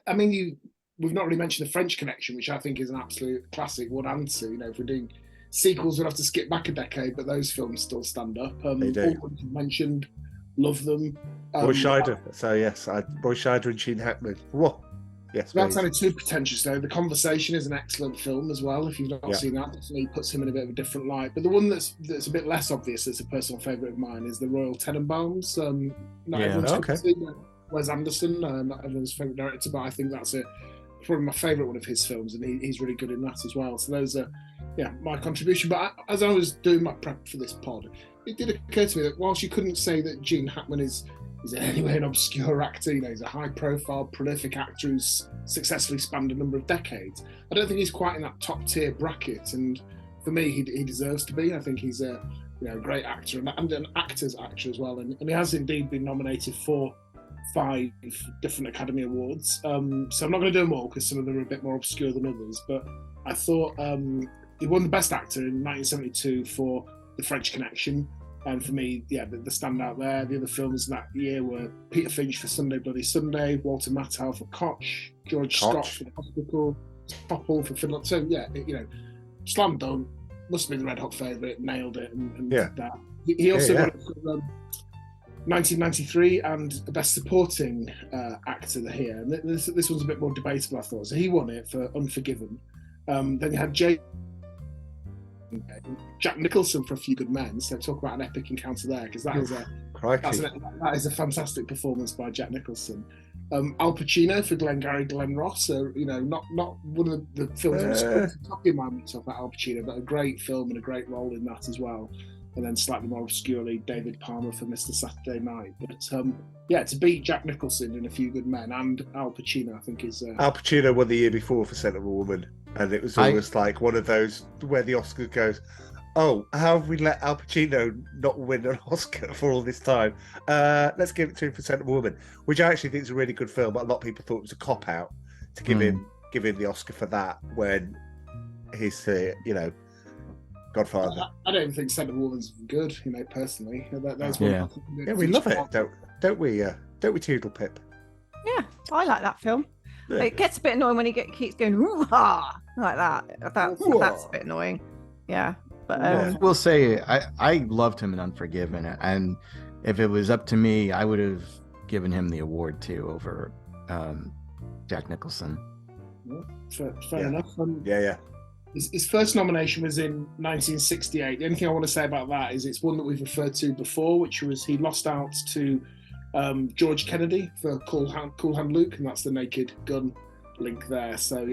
I mean, we've not really mentioned the French Connection, which I think is an absolute classic. One and two. If we're doing sequels, we'd have to skip back a decade, but those films still stand up. They do. All ones you mentioned, love them. Roy Scheider. So yes, Roy Scheider and Gene Hackman. Whoa. Yes, Without sounding too pretentious, though, The Conversation is an excellent film as well. If you've not seen that, definitely puts him in a bit of a different light. But the one that's a bit less obvious, that's a personal favourite of mine, is The Royal Tenenbaums. Wes Anderson, not everyone's favourite director, but I think that's probably my favourite one of his films, and he's really good in that as well. So those are, my contribution. But as I was doing my prep for this pod, it did occur to me that whilst you couldn't say that Gene Hackman is in any way an obscure actor, he's a high-profile, prolific actor who's successfully spanned a number of decades. I don't think he's quite in that top-tier bracket, and for me, he deserves to be. I think he's great actor and an actor's actor as well. And he has indeed been nominated for 5 different Academy Awards. So I'm not going to do them all because some of them are a bit more obscure than others. But I thought he won the Best Actor in 1972 for The French Connection. And for me, the standout there. The other films that year were Peter Finch for Sunday Bloody Sunday, Walter Matthau for Koch, George Scott for The Hospital, Topple for Finland. So slam dunk. Must have been the red hot favourite. Nailed it. And that. He also won it for 1993 and the Best Supporting Actor here. And this one's a bit more debatable, I thought. So he won it for Unforgiven. Then you had Jack Nicholson for A Few Good Men. So talk about an epic encounter there, because that is a fantastic performance by Jack Nicholson. Al Pacino for Glengarry Glen Ross. So not one of the films I'm talking about when we talk about Al Pacino, but a great film and a great role in that as well. And then slightly more obscurely, David Palmer for Mr. Saturday Night. But to beat Jack Nicholson in A Few Good Men and Al Pacino, I think is... Al Pacino won the year before for Scent of a Woman, and it was almost like one of those where the Oscar goes, oh, how have we let Al Pacino not win an Oscar for all this time? Let's give it to him for Scent of a Woman, which I actually think is a really good film, but a lot of people thought it was a cop-out to give him the Oscar for that when he's Godfather. I don't even think Scent of a Woman's good, personally. That's we love it, don't we? Don't we, Toodle Pip? Yeah, I like that film. Yeah. It gets a bit annoying when he keeps going hoo-ha like that. That's a bit annoying. Yeah, but we'll say I loved him in Unforgiven, and if it was up to me, I would have given him the award too over Jack Nicholson. Fair enough. Yeah. His first nomination was in 1968. The only thing I want to say about that is it's one that we've referred to before, which was he lost out to George Kennedy for Cool Hand Luke, and that's the Naked Gun link there. So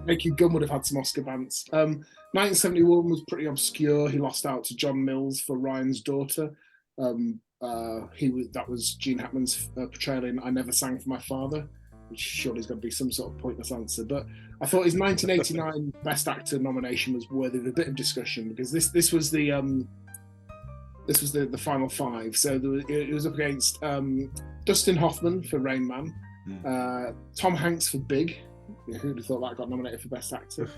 Naked Gun would have had some Oscar bants. 1971 was pretty obscure. He lost out to John Mills for Ryan's Daughter. That was Gene Hackman's portrayal in I Never Sang for My Father, which surely is going to be some sort of pointless answer. But I thought his 1989 Best Actor nomination was worthy of a bit of discussion, because this was the final 5. So it was up against Dustin Hoffman for Rain Man, Tom Hanks for Big. Who'd have thought that got nominated for Best Actor?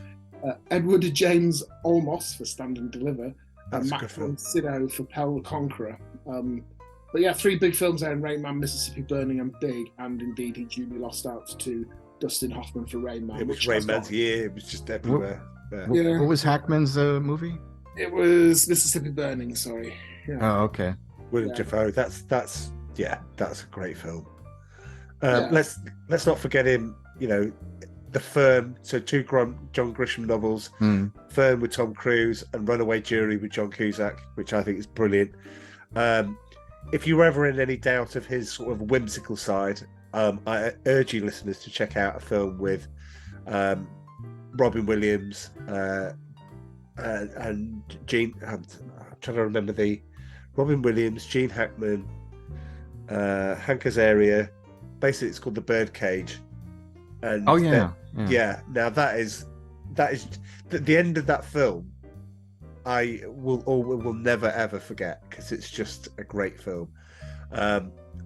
Edward James Olmos for Stand and Deliver, and Max von Sydow for Pell the Conqueror. But yeah, 3 big films there in Rain Man, Mississippi Burning, and Big, and indeed he duly lost out to Dustin Hoffman for Rain Man. It was Rain Man's year. It was just everywhere. What was Hackman's movie? It was Mississippi Burning. Sorry. Yeah. Oh, okay. William Dafoe. That's a great film. Let's not forget him. The Firm. So 2 John Grisham novels. Firm with Tom Cruise and Runaway Jury with John Cusack, which I think is brilliant. If you were ever in any doubt of his sort of whimsical side, I urge you listeners to check out a film with Robin Williams and Gene. I'm trying to remember the Robin Williams, Gene Hackman, Hank Azaria. Basically, it's called The Birdcage. And now that is the end of that film. I will never ever forget, because it's just a great film.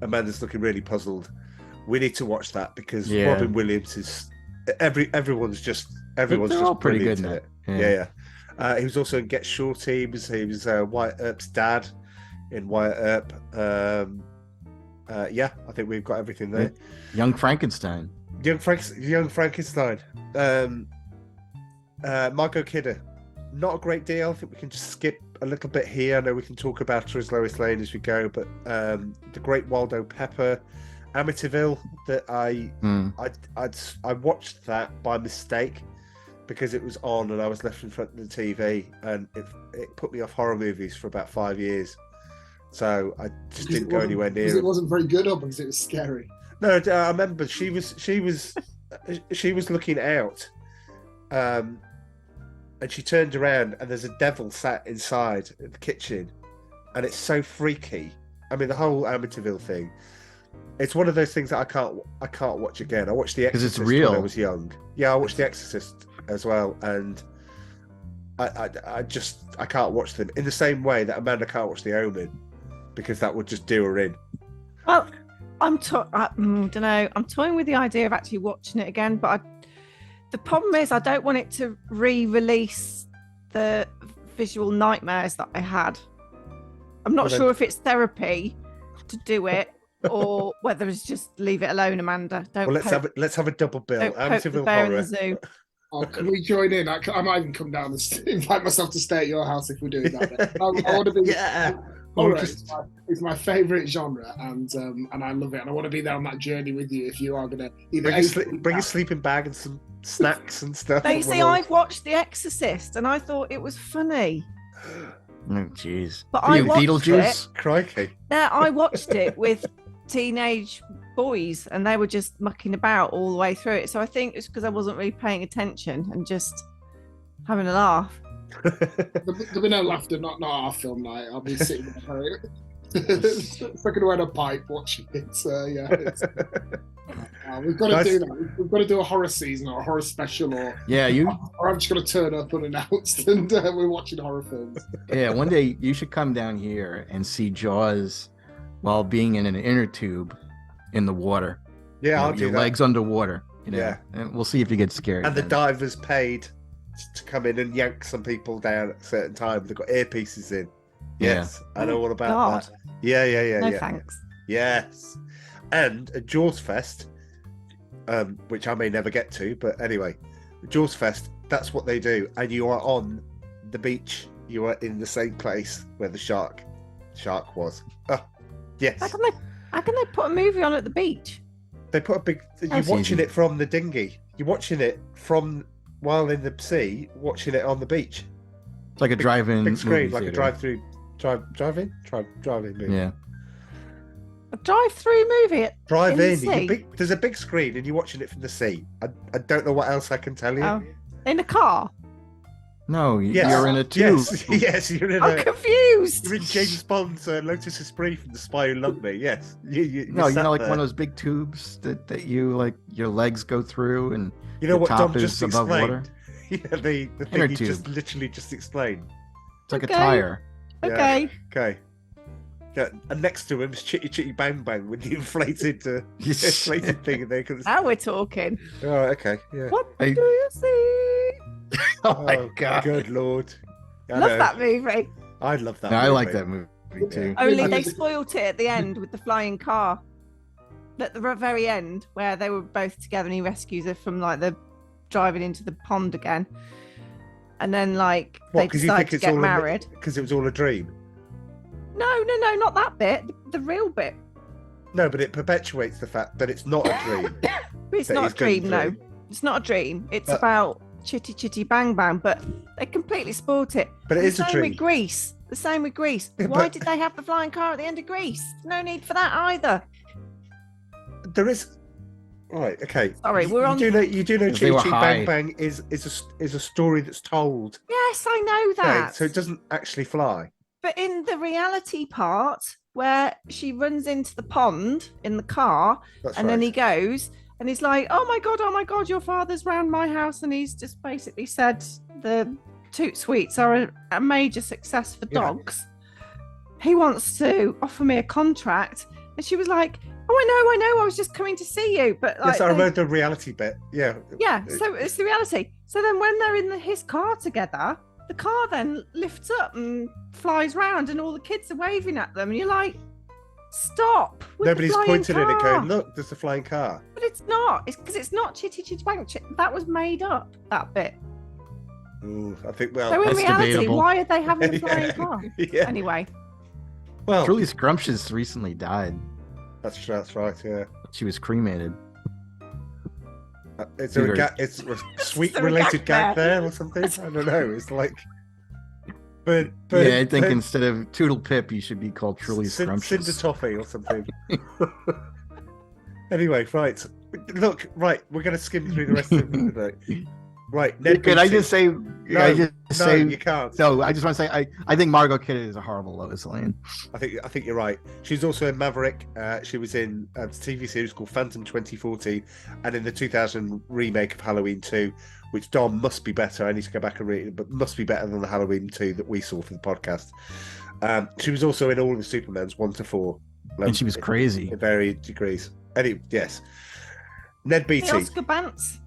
Amanda's looking really puzzled. We need to watch that, because Robin Williams is everyone's just all pretty good in in it. Yeah. He was also in Get Shorty. He was Wyatt Earp's dad in Wyatt Earp. I think we've got everything there. Young Frankenstein. Young Frankenstein. Margot Kidder. Not a great deal. I think we can just skip a little bit here. I know we can talk about her as Lois Lane as we go, but The Great Waldo Pepper, Amityville, that I watched that by mistake because it was on and I was left in front of the TV, and it put me off horror movies for about 5 years. So I just didn't go anywhere near it. Because it wasn't very good, or because it was scary? No, I remember she was looking out, and she turned around and there's a devil sat inside the kitchen, and it's so freaky. I mean, the whole Amityville thing. It's one of those things that I can't watch again. I watched The Exorcist it's real. when I was young. Yeah, I watched The Exorcist as well, and I can't watch them in the same way that Amanda can't watch The Omen because that would just do her in. Well, I don't know. I'm toying with the idea of actually watching it again, but the problem is I don't want it to re-release the visual nightmares that I had. I'm not sure if it's therapy to do it or whether it's just leave it alone, Amanda. Let's have a double bill. Don't poke the Amityville bear in Horror. the zoo. Oh, can we join in? I might even come down and invite myself to stay at your house if we're doing that. I want to be. Horror is my favourite genre, and I love it, and I want to be there on that journey with you. If you are going to either bring a sleeping bag and some snacks and stuff. You see, I've watched The Exorcist, and I thought it was funny. Oh, jeez. But I watched Beetlejuice? Crikey. Yeah, I watched it with teenage boys, and they were just mucking about all the way through it. So I think it's because I wasn't really paying attention and just having a laugh. There'll be no laughter, not our film night. I'll be sitting there fucking around a pipe watching it. So yeah, we've got to do that. We've got to do a horror season or a horror special, or I'm just going to turn up unannounced and we're watching horror films. Yeah, one day you should come down here and see Jaws while being in an inner tube in the water. Yeah, I'll do your that. legs underwater. Yeah, and we'll see if you get scared. And the divers paid to come in and yank some people down at a certain time. They've got earpieces in. Yes, I know all about that. Yeah. No thanks. Yes, and at Jaws Fest, which I may never get to, but anyway, Jaws Fest. That's what they do, and you are on the beach. You are in the same place where the shark was. Oh, yes. How can they put a movie on at the beach? They put a big. You're watching it from the dinghy. You're watching it from while in the sea, watching it on the beach. It's like a drive-in big screen, like theater. a drive-through, drive-in movie. Yeah. A drive-through movie at Drive-in. the sea? There's a big screen, and you're watching it from the sea. I don't know what else I can tell you. Oh, in a car? No, you're in a tube. Yes, you're in. I'm confused. You're in James Bond's Lotus Esprit from The Spy Who Loved Me. Yes. You know, like one of those big tubes that you like your legs go through, and you know what Dom is just above explained. Water. Yeah, the thing he just literally explained. It's like a tire. Okay. Yeah, okay. Yeah, and next to him is Chitty Chitty Bang Bang with the inflated thing in there. Now we're talking. Oh, okay. Yeah. What do you see? Oh my god! Good lord! Love that movie. I love that. No, movie. I like that movie too. Only they spoilt it at the end with the flying car. At the very end, where they were both together, and he rescues her from like the driving into the pond again, and then like they decide to get married because it was all a dream. No, not that bit. The real bit. No, but it perpetuates the fact that it's not a dream. But it's not a dream. No, it's not a dream. It's about Chitty Chitty Bang Bang, but they completely spoilt it. But it is a dream. The same with Grease. Why did they have the flying car at the end of Grease? No need for that either. There is. Right. Okay. Sorry, we're on. You do know Chitty Chitty Bang Bang is a story that's told. Yes, I know that. Okay, so it doesn't actually fly. But in the reality part, where she runs into the pond in the car, then he goes and he's like, oh my God, your father's round my house. And he's just basically said the Toot Sweets are a major success for dogs. He wants to offer me a contract. And she was like, oh, I know, I was just coming to see you. But like, yes, I remember the reality bit. Yeah. Yeah, so it's the reality. So then when they're in his car together, the car then lifts up and flies round and all the kids are waving at them. And you're like, stop. Nobody's pointed at it going, look, there's a flying car. But it's not. It's because it's not Chitty Chitty Bang. That was made up, that bit. Ooh, I think, well, so in reality, debatable. why are they having a flying car? Yeah. Anyway. Well, Truly Scrumptious recently died. That's right, yeah. She was cremated. Is there it's a sweet related gag there or something? I don't know. It's like, but yeah, I think instead of Toodle Pip, you should be called Truly Scrumptious. Cinder Toffee or something. Anyway, right. Look, right. We're going to skim through the rest of the night. Right, Ned Can I Beatty. just say? No, I just no, say you can't. No, I just want to say I think Margot Kidder is a horrible Lois Lane. I think you're right. She's also in Maverick. She was in a TV series called Phantom 2014, and in the 2000 remake of Halloween 2, which Dom must be better. I need to go back and read it, but must be better than the Halloween 2 that we saw for the podcast. She was also in all of the Supermans 1 to 4, And she was crazy. in varied degrees. Yes, Ned The Beatty. Oscar Bants.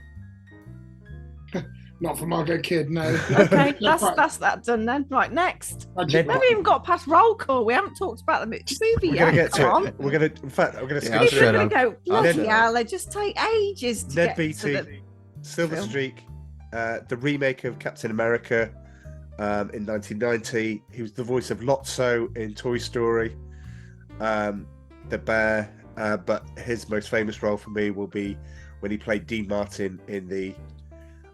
Not for Margot Kid, no. Okay, that's that done then. Right, next. Ned- We haven't even got past roll call. We haven't talked about the movie We're yet. gonna get Come to it. on. In fact, I'm gonna skip I'll through People shut are it. going to go, bloody Ned- hell, they just take ages to Ned get Beatty, to the... Silver film. Streak, the remake of Captain America in 1990. He was the voice of Lotso in Toy Story, the bear. But his most famous role for me will be when he played Dean Martin in the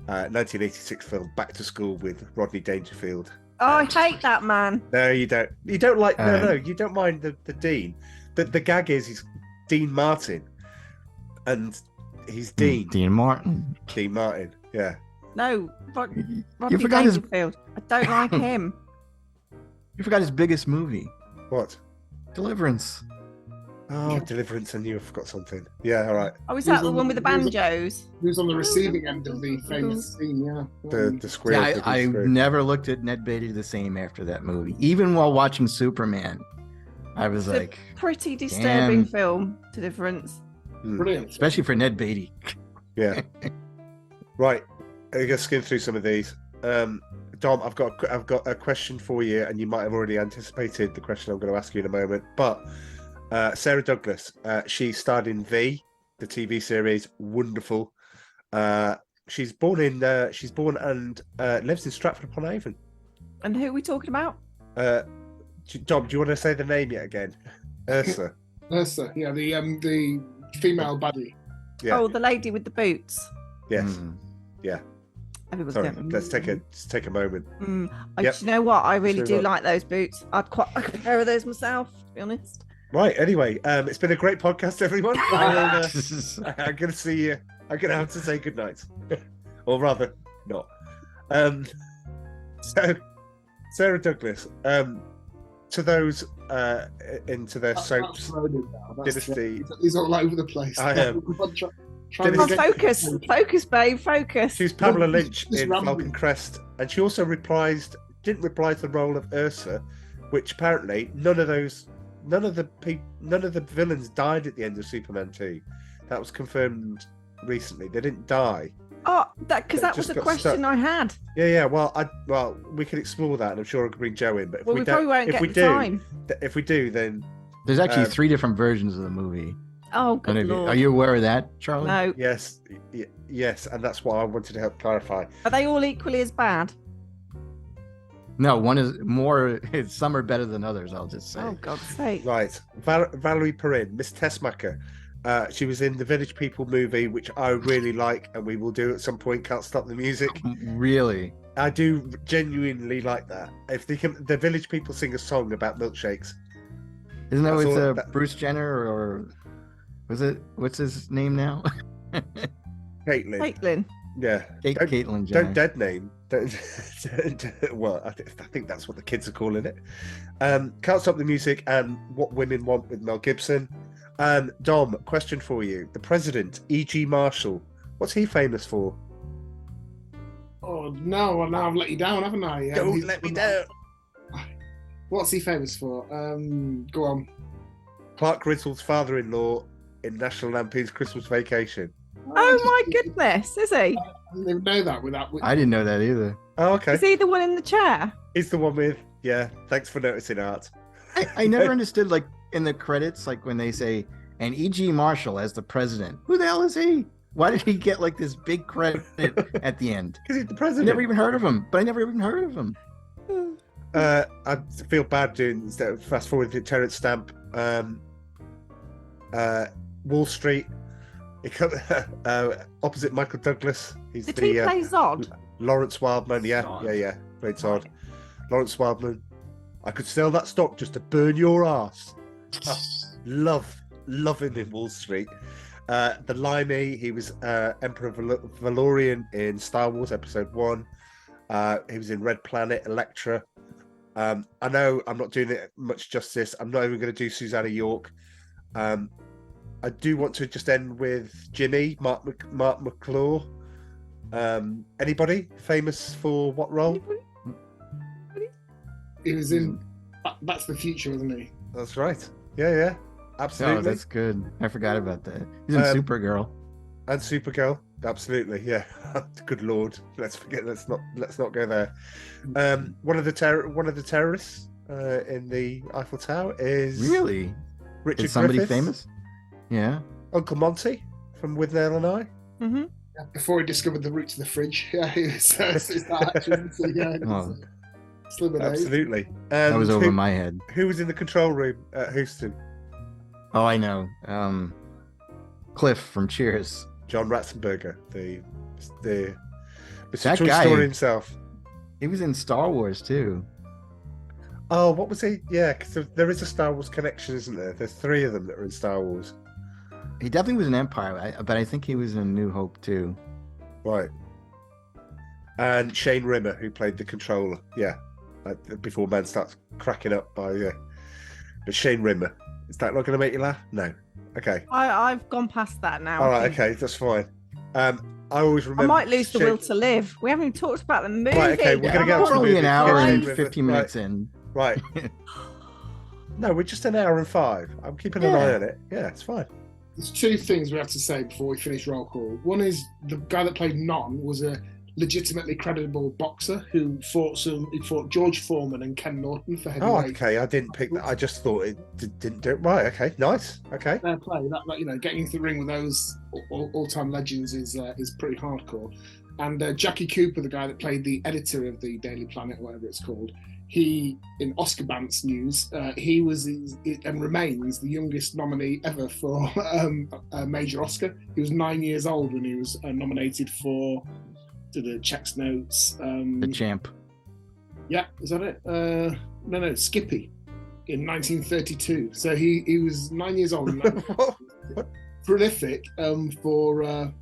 1986 film Back to School with Rodney Dangerfield. Oh, I hate that man. No, you don't. You don't like. Uh, No, you don't mind the Dean. The gag is he's Dean Martin, and he's Dean. Dean Martin. Dean Martin. Yeah. No, You Rodney forgot his. Dangerfield. I don't like him. You forgot his biggest movie, What? Deliverance. Oh, Deliverance. I knew I forgot something. Yeah. All right. Oh, is Who's that the on- one with the who's on- banjos? Who's on the receiving end of the famous scene, yeah. The square. Yeah, I never looked at Ned Beatty the same after that movie. Even while watching Superman, I was It's a like, pretty disturbing damn. film, Deliverance. Brilliant. especially for Ned Beatty. Yeah. Right. I'm gonna skim through some of these. Dom, I've got a question for you, and you might have already anticipated the question I'm going to ask you in a moment. But Sarah Douglas, she starred in V, the TV series. Wonderful. She's born and lives in Stratford upon Avon. And who are we talking about? Dom, do you want to say the name yet again? Ursa. Ursa, yeah, the female baddie. Yeah. Oh, the lady with the boots. Yes. Mm. Everyone's Sorry. going, Let's take a moment. Yep. Do you know what? I really So do what? like those boots. I'd quite like a pair of those myself, to be honest. Right. Anyway, it's been a great podcast, everyone. I'm going to see you. I'm going to have to say goodnight, or rather, not. So, Sarah Douglas, to those into their soaps That's loaded now. That's- dynasty. He's all over the place. I am. Trying to Come on, Dynasty- get- focus, babe, focus. She was Pamela Lynch Just in rambling. Falcon Crest, and she also didn't reprise the role of Ursa, which apparently none of the villains died at the end of Superman 2. That was confirmed recently. They didn't die. Oh, because that was just a got question stuck. I had. Yeah. Well, we can explore that, and I'm sure I could bring Joe in. But if Well, we we don't, probably won't if get we the do, time. if we do, then There's actually Um, 3 different versions of the movie. Oh, good Lord. Are you aware of that, Charlie? No. yes, and that's what I wanted to help clarify. Are they all equally as bad? No, one is more. Some are better than others. I'll just say. Oh, God's sake. Right, Valerie Perrin, Miss Tessmacher. She was in the Village People movie, which I really like, and we will do at some point. Can't Stop the Music. Really? I do genuinely like that. If they can, the Village People sing a song about milkshakes. Isn't that That's with all that- Bruce Jenner or was it? What's his name now? Caitlin. Caitlin. Yeah. Caitlin Jenner. Don't dead name. Well, I think that's what the kids are calling it. Can't Stop the Music and What Women Want with Mel Gibson. Dom, question for you. The president, E.G. Marshall, what's he famous for? Oh no! Well, now I've let you down, haven't I? Don't He's- let me down. What's he famous for? Go on. Clark Griswold's father-in-law in National Lampoon's Christmas Vacation. Oh, my goodness. Is he? I didn't even know that without. I didn't know that either. Oh, okay. Is he the one in the chair? He's the one with, yeah, thanks for noticing, Art. I never understood, like, in the credits, like, when they say, and E.G. Marshall as the president. Who the hell is he? Why did he get, like, this big credit at the end? Because he's the I president. never even heard of him, but I never even heard of him. I feel bad doing fast forward to Terrence Stamp. Wall Street. Opposite Michael Douglas. He's Did the he play Zod? Lawrence Wildman. Yeah, Zod. yeah. Played Zod. Lawrence Wildman. I could sell that stock just to burn your ass. Love him in Wall Street. The Limey, he was Emperor Valorian in Star Wars Episode 1. He was in Red Planet, Elektra. I know I'm not doing it much justice. I'm not even going to do Susanna York. I do want to just end with Jimmy, Mark McClure. Anybody famous for what role? He was in Back to the Future, wasn't he? That's right. Yeah, absolutely. Oh, that's good. I forgot about that. He's in Supergirl. And Supergirl, absolutely. Yeah. Good lord. Let's not go there. One of the terrorists in the Eiffel Tower is Really? Richard Is somebody Griffiths. famous? Yeah. Uncle Monty from With Nail and I. Mm-hmm. Yeah, before he discovered the route to the fridge. Yeah, he was, it's that action. So, yeah, Oh, Slim and Dave. Absolutely. that And was over my head. who was in the control room at Houston? Oh, I know. Cliff from Cheers. John Ratzenberger, the Mr. That True guy- Story himself. He was in Star Wars too. Oh, what was he? Yeah, because there is a Star Wars connection, isn't there? There's 3 of them that are in Star Wars. He definitely was in Empire, but I think he was in New Hope too. Right. And Shane Rimmer, who played the controller. Yeah. Before man starts cracking up by but Shane Rimmer. Is that not going to make you laugh? No. Okay. I've gone past that now. All right. Okay, that's fine. I always I remember. might lose the will to live. We haven't even talked about the movie. Right, okay, we're gonna get We're to the only movie. an hour Shane and Rimmer. 15 minutes in. Right. No, we're just an hour and 5. I'm keeping an Yeah. eye on it. Yeah, it's fine. There's 2 things we have to say before we finish roll call. One is the guy that played Non was a legitimately creditable boxer who fought George Foreman and Ken Norton for Oh, heavyweight. okay. I didn't pick that. I just thought it didn't do it. Right. Okay. Nice. Okay. Fair play. That getting into the ring with those all-time legends is pretty hardcore. And Jackie Cooper, the guy that played the editor of the Daily Planet, or whatever it's called, he, in Oscar Bantz news, he was and remains the youngest nominee ever for a major Oscar. He was 9 years old when he was nominated for the checks notes. The champ. Yeah, is that it? No, Skippy in 1932. So he was 9 years old. What? Prolific for.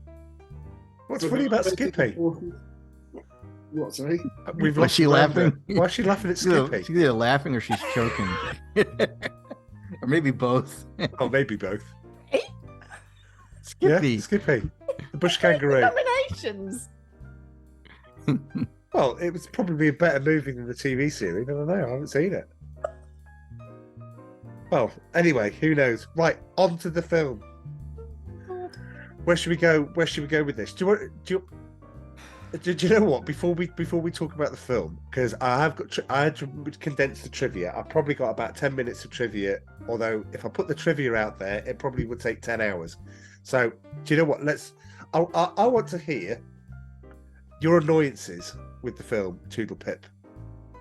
What's funny about Skippy? What? Sorry. We've Was lost she Brenda. laughing? Why is she laughing at Skippy? She's either laughing or she's choking. Or maybe both. Oh, maybe both. Skippy. Yeah, Skippy, the bush kangaroo. Nominations. Well, it was probably a better movie than the TV series. I don't know. I haven't seen it. Well, anyway, who knows? Right, on to the film. Where should we go? Where should we go with this? Do you know what? Before we talk about the film, because I had to condense the trivia. I've probably got about 10 minutes of trivia. Although if I put the trivia out there, it probably would take 10 hours. So do you know what? I want to hear your annoyances with the film Toodle Pip.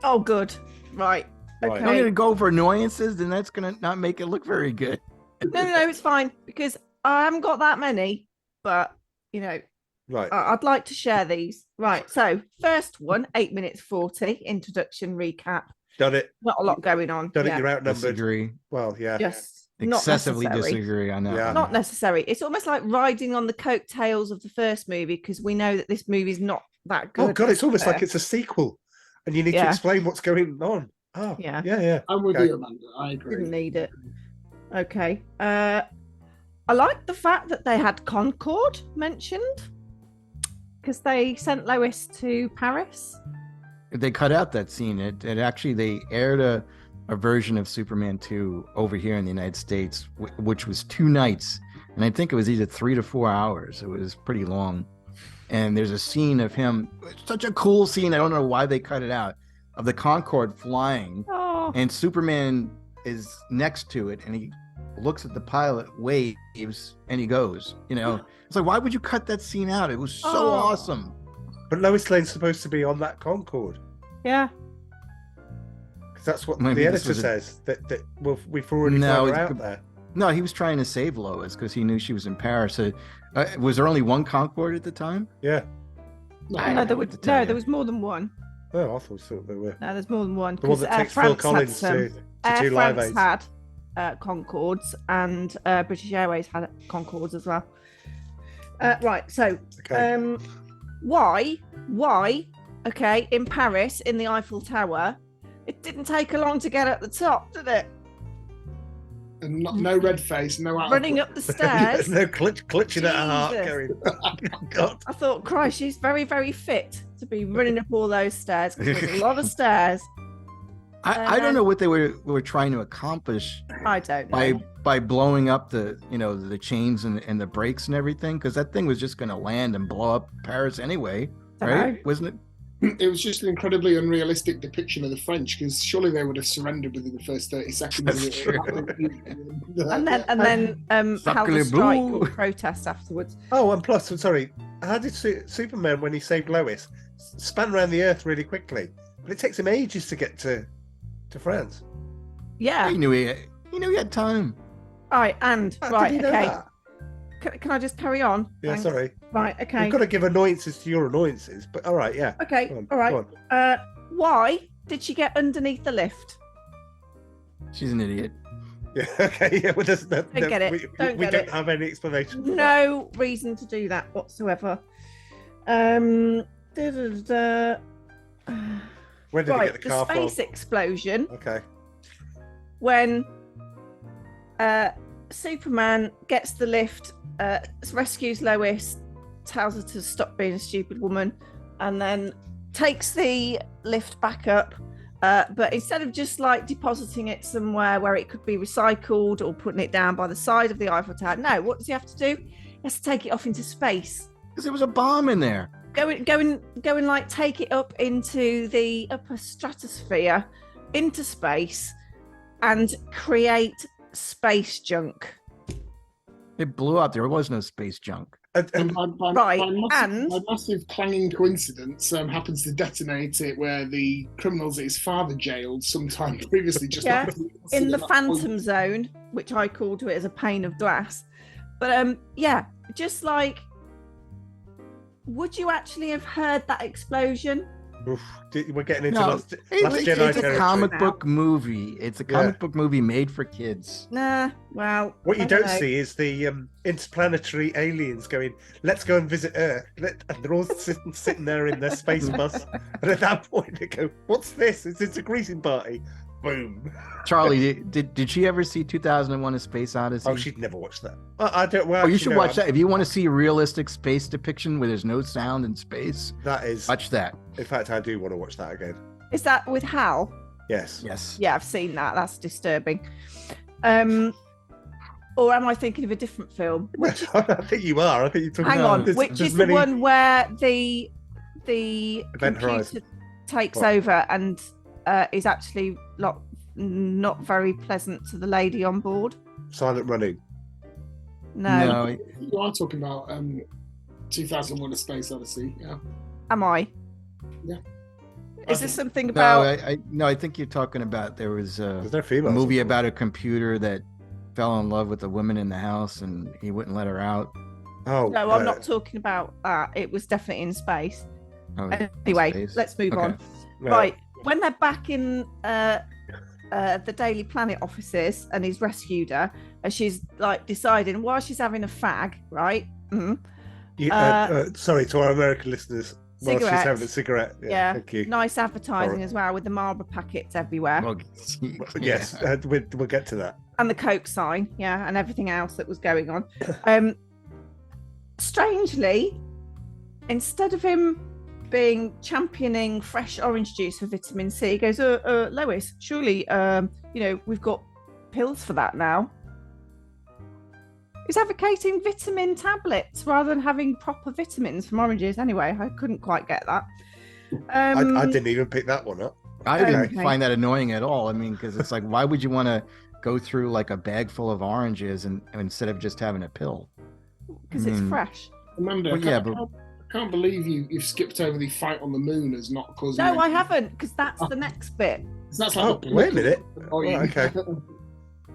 Oh, good. Right. Right. Okay. I'm going to go for annoyances, then that's going to not make it look very good. No, it's fine because I haven't got that many, but Right. I'd like to share these. Right. So first one, 8 minutes 40 introduction recap. Done it. Not a lot going on. Done it. Yeah. You're outnumbered. Disagree. Well, yeah. Just not Excessively necessary. disagree on that. Yeah. one. Not necessary. It's almost like riding on the coattails of the first movie because we know that this movie's not that good. Oh God, it's almost like fair. it's a sequel, and you need to Yeah. explain what's going on. Oh, Yeah. yeah. I'm with Okay. you, Amanda. I agree. Didn't need it. Okay. I like the fact that they had Concorde mentioned because they sent Lois to Paris. They cut out that scene. It actually, they aired a version of Superman 2 over here in the United States, which was 2 nights. And I think it was either 3 to 4 hours. It was pretty long. And there's a scene of him, such a cool scene. I don't know why they cut it out, of the Concorde flying. Oh, And Superman is next to it and he looks at the pilot, waves, and he goes, It's like, why would you cut that scene out? It was so Oh. awesome. But Lois Lane's supposed to be on that Concorde yeah. because that's what Maybe the this editor was a- says. That we've already No, flown her it's out good- there. No, he was trying to save Lois because he knew she was in Paris. So, was there only one Concorde at the time? Yeah. I No, don't know there what was to tell you. there was more than one. Oh, I thought there were. No, there's more than one. The one 'cause that Air takes Phil France had Collins some. to Air do Live France Aid. had Concords, and British Airways had Concords as well. Right, so Okay. why, okay, in Paris, in the Eiffel Tower, it didn't take long to get up the top, did it? And no red face, no out. Running up the stairs. No clutching at her heart, Jesus. going, oh, God. I thought, Christ, she's very, very fit to be running up all those stairs. 'Cause there's a lot of stairs. I don't know what they were trying to accomplish I don't know. by blowing up the chains and the brakes and everything, because that thing was just going to land and blow up Paris anyway, right? Wasn't it? It was just an incredibly unrealistic depiction of the French, because surely they would have surrendered within the first 30 seconds. That's true. And then held Sacre a strike bleu. or protest afterwards. Oh, and plus, I'm sorry, how did Superman, when he saved Lois, span around the Earth really quickly? But it takes him ages to get to France. Yeah. He knew he had time. All right, and How right, did he know okay. that? Can I just carry on? Yeah, Thanks. sorry. Right, okay. You've got to give annoyances to your annoyances, but all right, yeah. Okay, Go on, all right. go on. Why did she get underneath the lift? She's an idiot. Yeah, okay, yeah. Well, Don't get it. We Don't don't get it. have any explanation. for that. No reason to do that whatsoever. Da, da, da, da. Where did Right, he get the the car space from? explosion Okay. when Superman gets the lift, rescues Lois, tells her to stop being a stupid woman, and then takes the lift back up. But instead of just like depositing it somewhere where it could be recycled or putting it down by the side of the Eiffel Tower, no, what does he have to do? He has to take it off into space. Because there was a bomb in there. Go and like take it up into the upper stratosphere, into space, and create space junk. It blew up. There was no space junk. And Right, by massive clanging coincidence, happens to detonate it where the criminals that his father jailed sometime previously just Yeah, happened in the at that Phantom point. Zone, which I called it as a pane of glass. But yeah, just like, would you actually have heard that explosion? Oof, we're getting into No, Last It's Jedi a territory. comic now. book movie. It's a comic book movie made for kids. Nah, well, What you I don't know. see is the interplanetary aliens going, let's go and visit Earth. And they're all sitting there in their space bus. And at that point, they go, what's this? It's a greeting party. Boom. Charlie, did she ever see 2001: A Space Odyssey? Oh, she'd never watched that. I don't. Well, Oh, you actually, should no, watch that. If you want to see a realistic space depiction where there's no sound in space, That is. watch that. In fact, I do want to watch that again. Is that with Hal? Yes. Yes. Yeah, I've seen that. That's disturbing. Or am I thinking of a different film? I think you are. I think you're talking Hang about. on, there's- which there's is many- the one where the Event computer Horizon. takes What? over and is actually not very pleasant to the lady on board? Silent Running. No. You are talking about 2001: A Space Odyssey. Yeah. Am I? Yeah. Is there something No, about? I think you're talking about there was There's no a females. movie about a computer that fell in love with a woman in the house and he wouldn't let her out. Oh No, I'm not talking about that. It was definitely in space. Oh, Anyway, space. let's move Okay. on. Right, when they're back in the Daily Planet offices and he's rescued her, and she's like deciding while she's having a fag, right? Sorry to our American listeners. While she's having a cigarette. Yeah, Thank you. nice advertising Alright. as well with the Marlboro packets everywhere Well, Yes, yeah. we'll get to that. and the Coke sign, yeah, and everything else that was going on. Strangely, instead of him championing fresh orange juice for vitamin C, he goes, Lois, surely, we've got pills for that now. He's advocating vitamin tablets rather than having proper vitamins from oranges. Anyway, I couldn't quite get that. I didn't even pick that one up. I didn't Okay. find that annoying at all. I mean, because it's like, why would you want to go through like a bag full of oranges and instead of just having a pill? Because it's fresh. Amanda, Well, yeah, but- I can't believe you've skipped over the fight on the moon as not causing. No, I haven't, because that's the next bit. That's Oh, like wait a minute. Oh, you- Right, okay.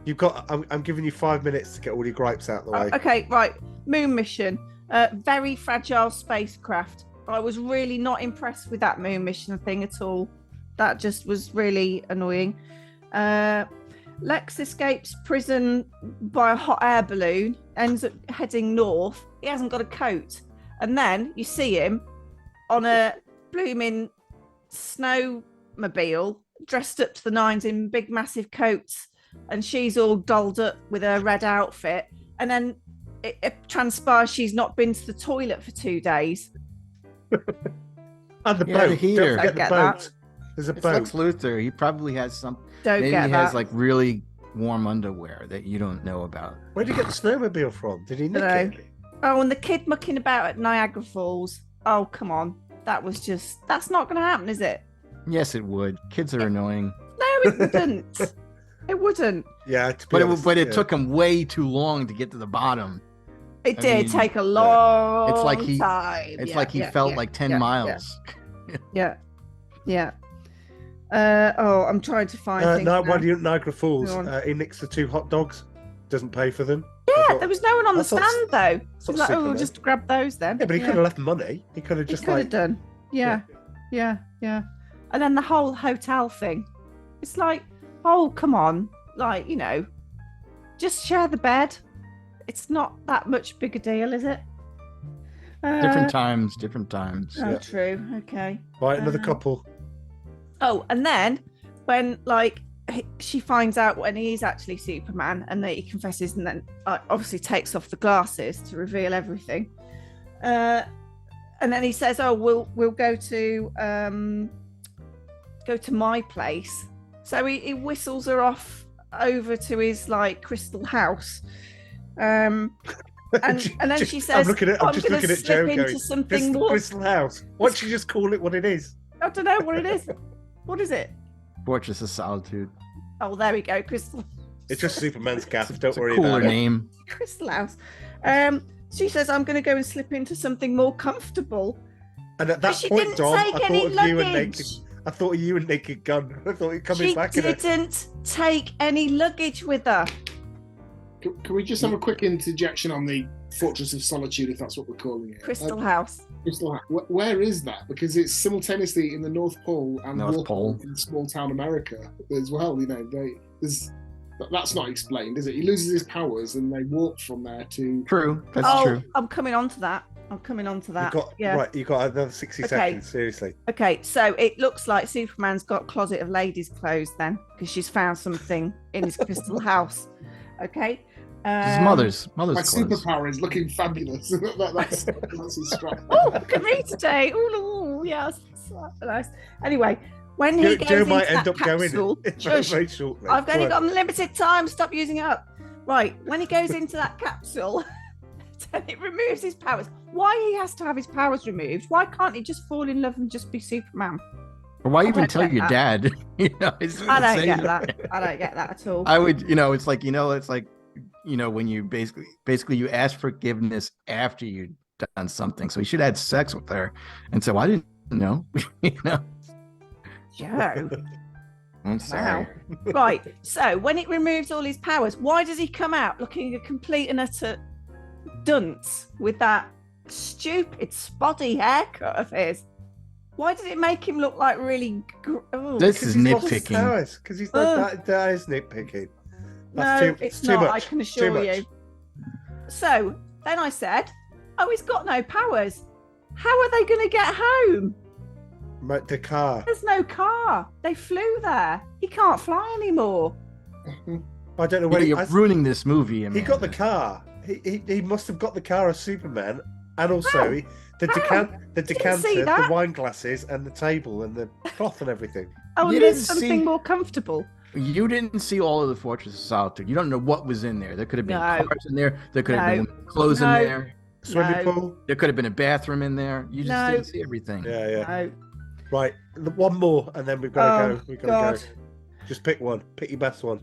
You've got. I'm giving you 5 minutes to get all your gripes out of the way. Okay, right. Moon mission. Very fragile spacecraft. I was really not impressed with that moon mission thing at all. That just was really annoying. Lex escapes prison by a hot air balloon, ends up heading north. He hasn't got a coat. And then you see him on a blooming snowmobile, dressed up to the nines in big, massive coats. And she's all dolled up with her red outfit. And then it transpires she's not been to the toilet for 2 days. And the Yeah, boat. the heater. Don't forget the Get boat. that. There's a It's boat. Lex Luthor. He probably has some. Don't Maybe get he that. has like really warm underwear that you don't know about. Where did he get the snowmobile from? Did he nick Dunno. it? Oh, and the kid mucking about at Niagara Falls. Oh, come on. That's not going to happen, is it? Yes, it would. Kids are annoying. No, it wouldn't. It wouldn't. Yeah, to be But honest, it yeah. took him way too long to get to the bottom. It I did mean, take a long It's like he time. It's Yeah, like he yeah, felt yeah, like 10 yeah, miles. Yeah. Yeah. I'm trying to find things. No, now. why do you Niagara Falls? Go on. He nicks the 2 hot dogs, doesn't pay for them. I Yeah, thought- there was no one on the I thought- stand though. thought He's like, oh, we'll Superman. just grab those then. Yeah, but he could have left money. He could have He just could have like. done. Yeah. Yeah. Yeah. And then the whole hotel thing. It's like, oh, come on. Like, just share the bed. It's not that much big a deal, is it? Different times. Oh, Yeah. true. Okay. Right, another Uh, couple. Oh, and then when she finds out when he's actually Superman and that he confesses and then obviously takes off the glasses to reveal everything. And then he says, "Oh, we'll go to my place." So he whistles her off over to his crystal house. And then she says, I'm "I'm just gonna looking at slip Joe into going, something more." Crystal House. Why don't you just call it what it is? I don't know what it is. What is it? Fortress of Solitude. Oh, there we go, Crystal. It's just Superman's gaff. Don't It's a worry cooler about it. name. Crystal House. She says, "I'm going to go and slip into something more comfortable." And at that She point, didn't Dom, take I any thought of you and naked. luggage. I thought of you and Naked Gun. I thought you'd coming She back in it. didn't take any luggage with her. Can we just have a quick interjection on the Fortress of Solitude, if that's what we're calling it? Crystal House. Crystal House. Where is that? Because it's simultaneously in the North Pole and North North Pole. in small town America as well. That's not explained, is it? He loses his powers and they walk from there to. True. That's true. I'm coming on to that. You got another 60 Okay. seconds. Seriously. Okay, so it looks like Superman's got a closet of ladies' clothes then, because she's found something in his crystal house. Okay. His mother's My clothes. superpower is looking fabulous. that's his strap. Oh, look at me today. Oh, yes. Nice. Anyway, when he goes Joe into might end that up capsule, going shush, very shortly. I've only Go on. got limited time. Stop using it up. Right, when he goes into that capsule, then it removes his powers. Why he has to have his powers removed? Why can't he just fall in love and just be Superman? Or why I even don't tell get your that. dad? It's I don't insane. get that. I don't get that at all. I would, it's like, when you basically you ask forgiveness after you've done something. So he should have had sex with her. And so I didn't know, Joe. I'm sorry. Right. So when it removes all his powers, why does he come out looking a complete and utter dunce with that stupid spotty haircut of his? Why did it make him look like really? This is nitpicking. Because he's not that is nitpicking. That's No, too, it's too not. much. I can Too assure much. you. So then I said, "Oh, he's got no powers. How are they going to get home? The car. There's no car. They flew there. He can't fly anymore." I don't know where You're ruining this movie. He got the car. He must have got the car of Superman, and also How? the Didn't see decanter, that. the wine glasses, and the table and the cloth and everything. Oh, You and there's didn't something see- more comfortable. You didn't see all of the Fortress of Solitude. You don't know what was in there. There could have been No. cars in there. There could have No. been clothes No. in there. Swimming No. pool. There could have been a bathroom in there. You just No. didn't see everything. Yeah. No. Right. One more, and then we've got to Oh, go. We've got God. to go. Just pick one. Pick your best one.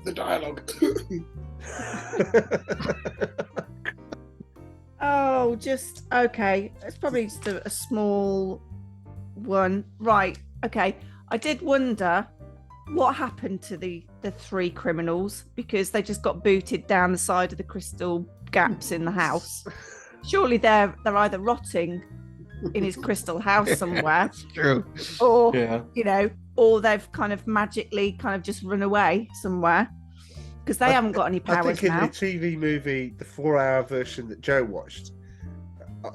The dialogue. Oh, just okay. It's probably just a small one. Right. Okay. I did wonder what happened to the 3 criminals because they just got booted down the side of the crystal gaps in the house. Surely they're either rotting in his crystal house somewhere, That's true. or Yeah. you know, or they've kind of magically kind of just run away somewhere because they haven't got any I powers think in now. the TV movie, the 4-hour version that Joe watched,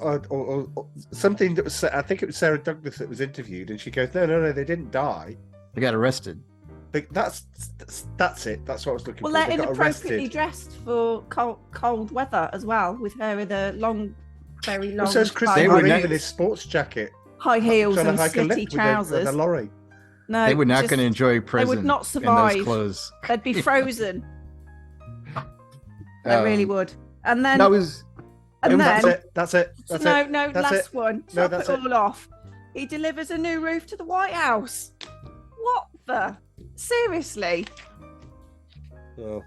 or something that was, I think it was Sarah Douglas that was interviewed, and she goes, "No, they didn't die. They got arrested. That's it. That's what I was looking Well, for. they're They got inappropriately arrested. dressed for cold weather as well, with her in a very long, Well, so is Christopher They were Reeve next- in his sports jacket, high heels trying to and hike a slitty lift with trousers. a lorry. No, They were not just- going to enjoy prison. not in survive. those clothes. They'd be frozen. They really would. And then, That was. and then, That's it. That's it. no, That's last it. one. No, Top that's it it. all off. He delivers a new roof to the White House. What the? Seriously? Oh.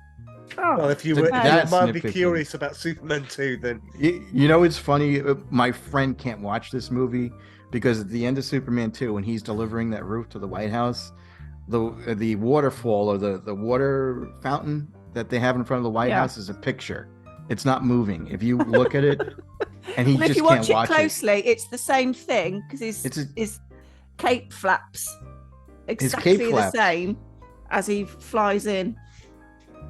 Oh, Well, if you So were that's mildly nitpicking. curious about Superman 2, then You know, it's funny. My friend can't watch this movie because at the end of Superman 2, when he's delivering that roof to the White House, the waterfall or the water fountain that they have in front of the White Yeah. House is a picture. It's not moving. If you look at it, and he and if just you can't watch it watch closely, it's the same thing because his cape flaps exactly the flaps. same as he flies in.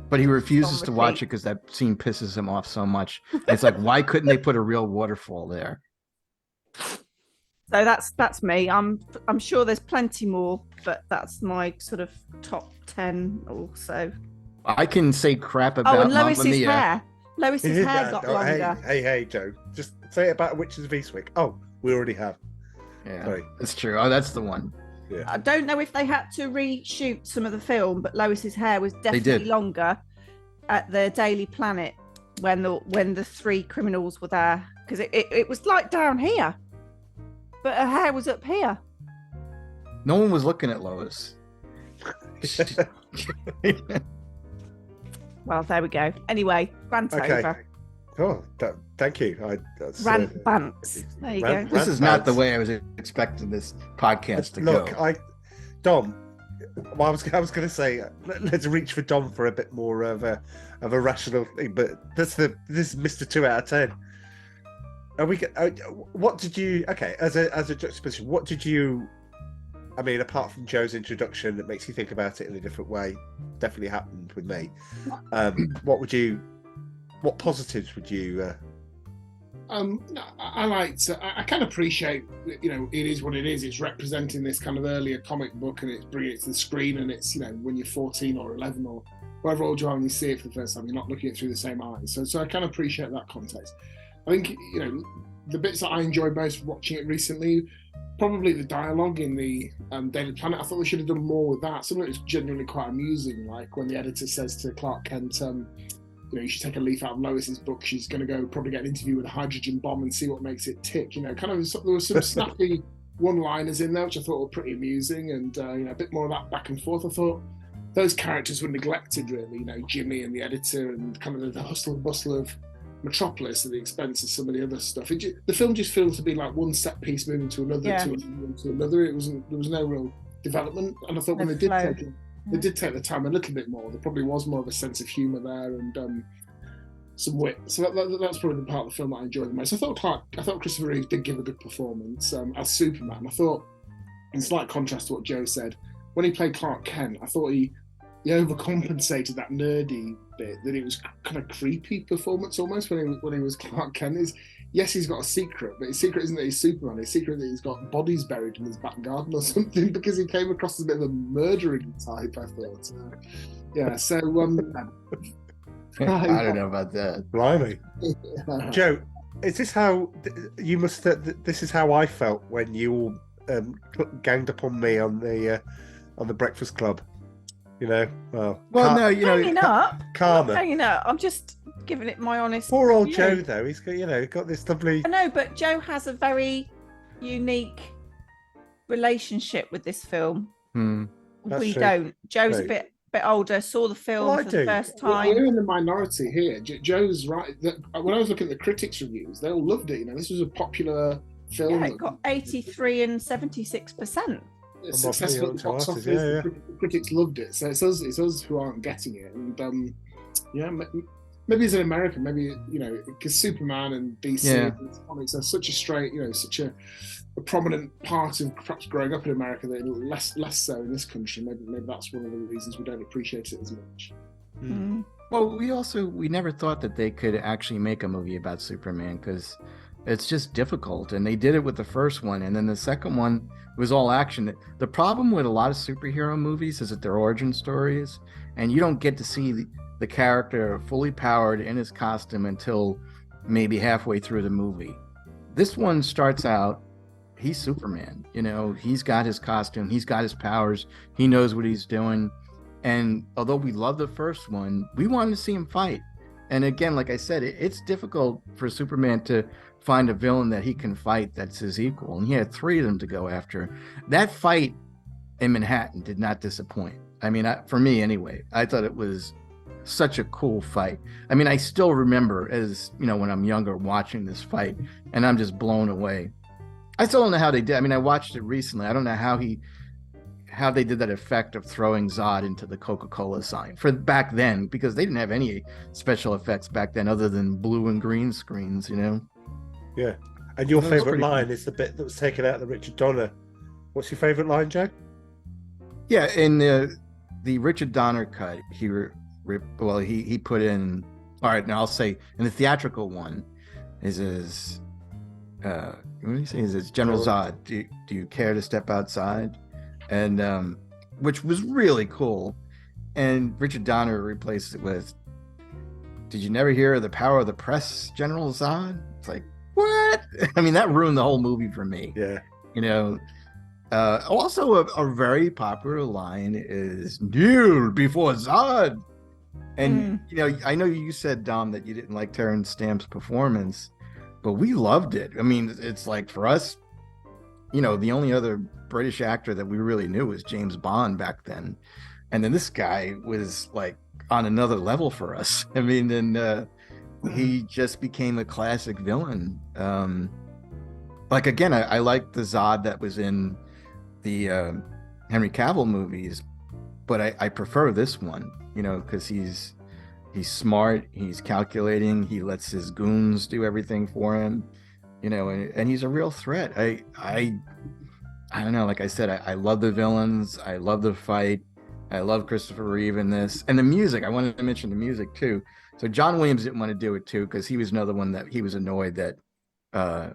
But he refuses to watch repeat. it because that scene pisses him off so much. It's like, why couldn't they put a real waterfall there? So that's me. I'm sure there's plenty more, but that's my sort of top 10 or so. I can say crap about Oh, and Mamma Lois's Mia. hair. Lois's hair got longer. Hey, Joe. Just say it about Witches of Eastwick. Oh, we already have. Yeah, Sorry. that's true. Oh, that's the one. I don't know if they had to reshoot some of the film, but Lois's hair was did. definitely longer at the Daily Planet when the three criminals were there, because it was like down here, but her hair was up here. No one was looking at Lois. Well, there we go. Anyway, rant over. Oh, thank you. Rant bants. There you rant- go. This is not the way I was expecting this podcast to Look, go. Dom. Well, I was going to say let's reach for Dom for a bit more of a rational thing, but this is Mr. 2 out of 10. Are we? What did you? Okay, as a juxtaposition, what did you? I mean, apart from Joe's introduction, that makes you think about it in a different way. Definitely happened with me. What positives would you? I liked. I can appreciate. You know, it is what it is. It's representing this kind of earlier comic book, and it's bringing it to the screen. And it's, you know, when you're 14 or 11 or whatever old you are, when you see it for the first time, you're not looking at it through the same eyes. So I can appreciate that context. I think, you know, the bits that I enjoyed most watching it recently, probably the dialogue in the Daily Planet. I thought they should have done more with that. Some of it was genuinely quite amusing, like when the editor says to Clark Kent, you know, you should take a leaf out of Lois's book. She's going to go probably get an interview with a hydrogen bomb and see what makes it tick. You know, kind of there was some snappy one-liners in there, which I thought were pretty amusing, and you know, a bit more of that back and forth. I thought those characters were neglected, really. You know, Jimmy and the editor, and kind of the hustle and bustle of Metropolis at the expense of some of the other stuff. The film just feels to be like one set piece moving to another, to another. There was no real development, and I thought when they did take the time a little bit more, there probably was more of a sense of humour there and some wit. So that's probably the part of the film that I enjoyed the most. I thought Christopher Reeve did give a good performance as Superman. I thought, in slight contrast to what Joe said, when he played Clark Kent, I thought he overcompensated that nerdy bit, that it was kind of creepy performance almost when he was Clark Kent. Yes, he's got a secret, but his secret isn't that he's Superman. His secret is that he's got bodies buried in his back garden or something, because he came across as a bit of a murdering type, I thought. So I don't know about that. Blimey. Joe, is this how you must? This is how I felt when you all ganged up on me on the Breakfast Club. You know, no, you know, hanging up. Karma. Hanging up. I'm just giving it my honest. Poor old view. Joe, though. He's got, got this lovely. I know, but Joe has a very unique relationship with this film. That's We true. don't. Joe's a Right. bit older. Saw the film Well, I for do. the first time. We're in the minority here. Joe's right. When I was looking at the critics' reviews, they all loved it. You know, this was a popular film. Yeah, it got 83 and 76%. It's successful at the box office. The critics loved it. So it's us who aren't getting it. And maybe as an American, maybe, because Superman and DC Yeah. and comics are such a straight, such a prominent part of perhaps growing up in America, that less so in this country. Maybe that's one of the reasons we don't appreciate it as much. Mm. Well, we never thought that they could actually make a movie about Superman because it's just difficult. And they did it with the first one. And then the second one was all action. The problem with a lot of superhero movies is that they're origin stories, and you don't get to see the character fully powered in his costume until maybe halfway through the movie. This one starts out, he's Superman. He's got his costume, he's got his powers, he knows what he's doing. And although we love the first one, we wanted to see him fight. And again, like I said, it's difficult for Superman to find a villain that he can fight that's his equal. And he had 3 of them to go after. That fight in Manhattan did not disappoint. I mean, for me anyway, I thought it was such a cool fight. I mean, I still remember as, when I'm younger watching this fight, and I'm just blown away. I still don't know how they did. I mean, I watched it recently. I don't know how they did that effect of throwing Zod into the Coca-Cola sign for back then, because they didn't have any special effects back then other than blue and green screens, Yeah. And your That was favourite pretty line cool. is the bit that was taken out of the Richard Donner. What's your favourite line, Jack? Yeah, in the Richard Donner cut, he put in. All right, now I'll say in the theatrical one, is his what do you say? Is his General Zod? Do you care to step outside? And which was really cool. And Richard Donner replaced it with, "Did you never hear of the power of the press, General Zod?" It's like, what? I mean, that ruined the whole movie for me. Yeah. Also a very popular line is "kneel before Zod." And I know you said, Dom, that you didn't like Terrence Stamp's performance, but we loved it. I mean, it's like, for us, the only other British actor that we really knew was James Bond back then, and then this guy was like on another level for us. I mean, and he just became a classic villain. Like, again, I like the Zod that was in the Henry Cavill movies, but I prefer this one, because he's smart, he's calculating, he lets his goons do everything for him, and he's a real threat. I don't know, like I said, I love the villains, I love the fight, I love Christopher Reeve in this, and the music. I wanted to mention the music too. So John Williams didn't want to do it too, because he was another one that he was annoyed that No,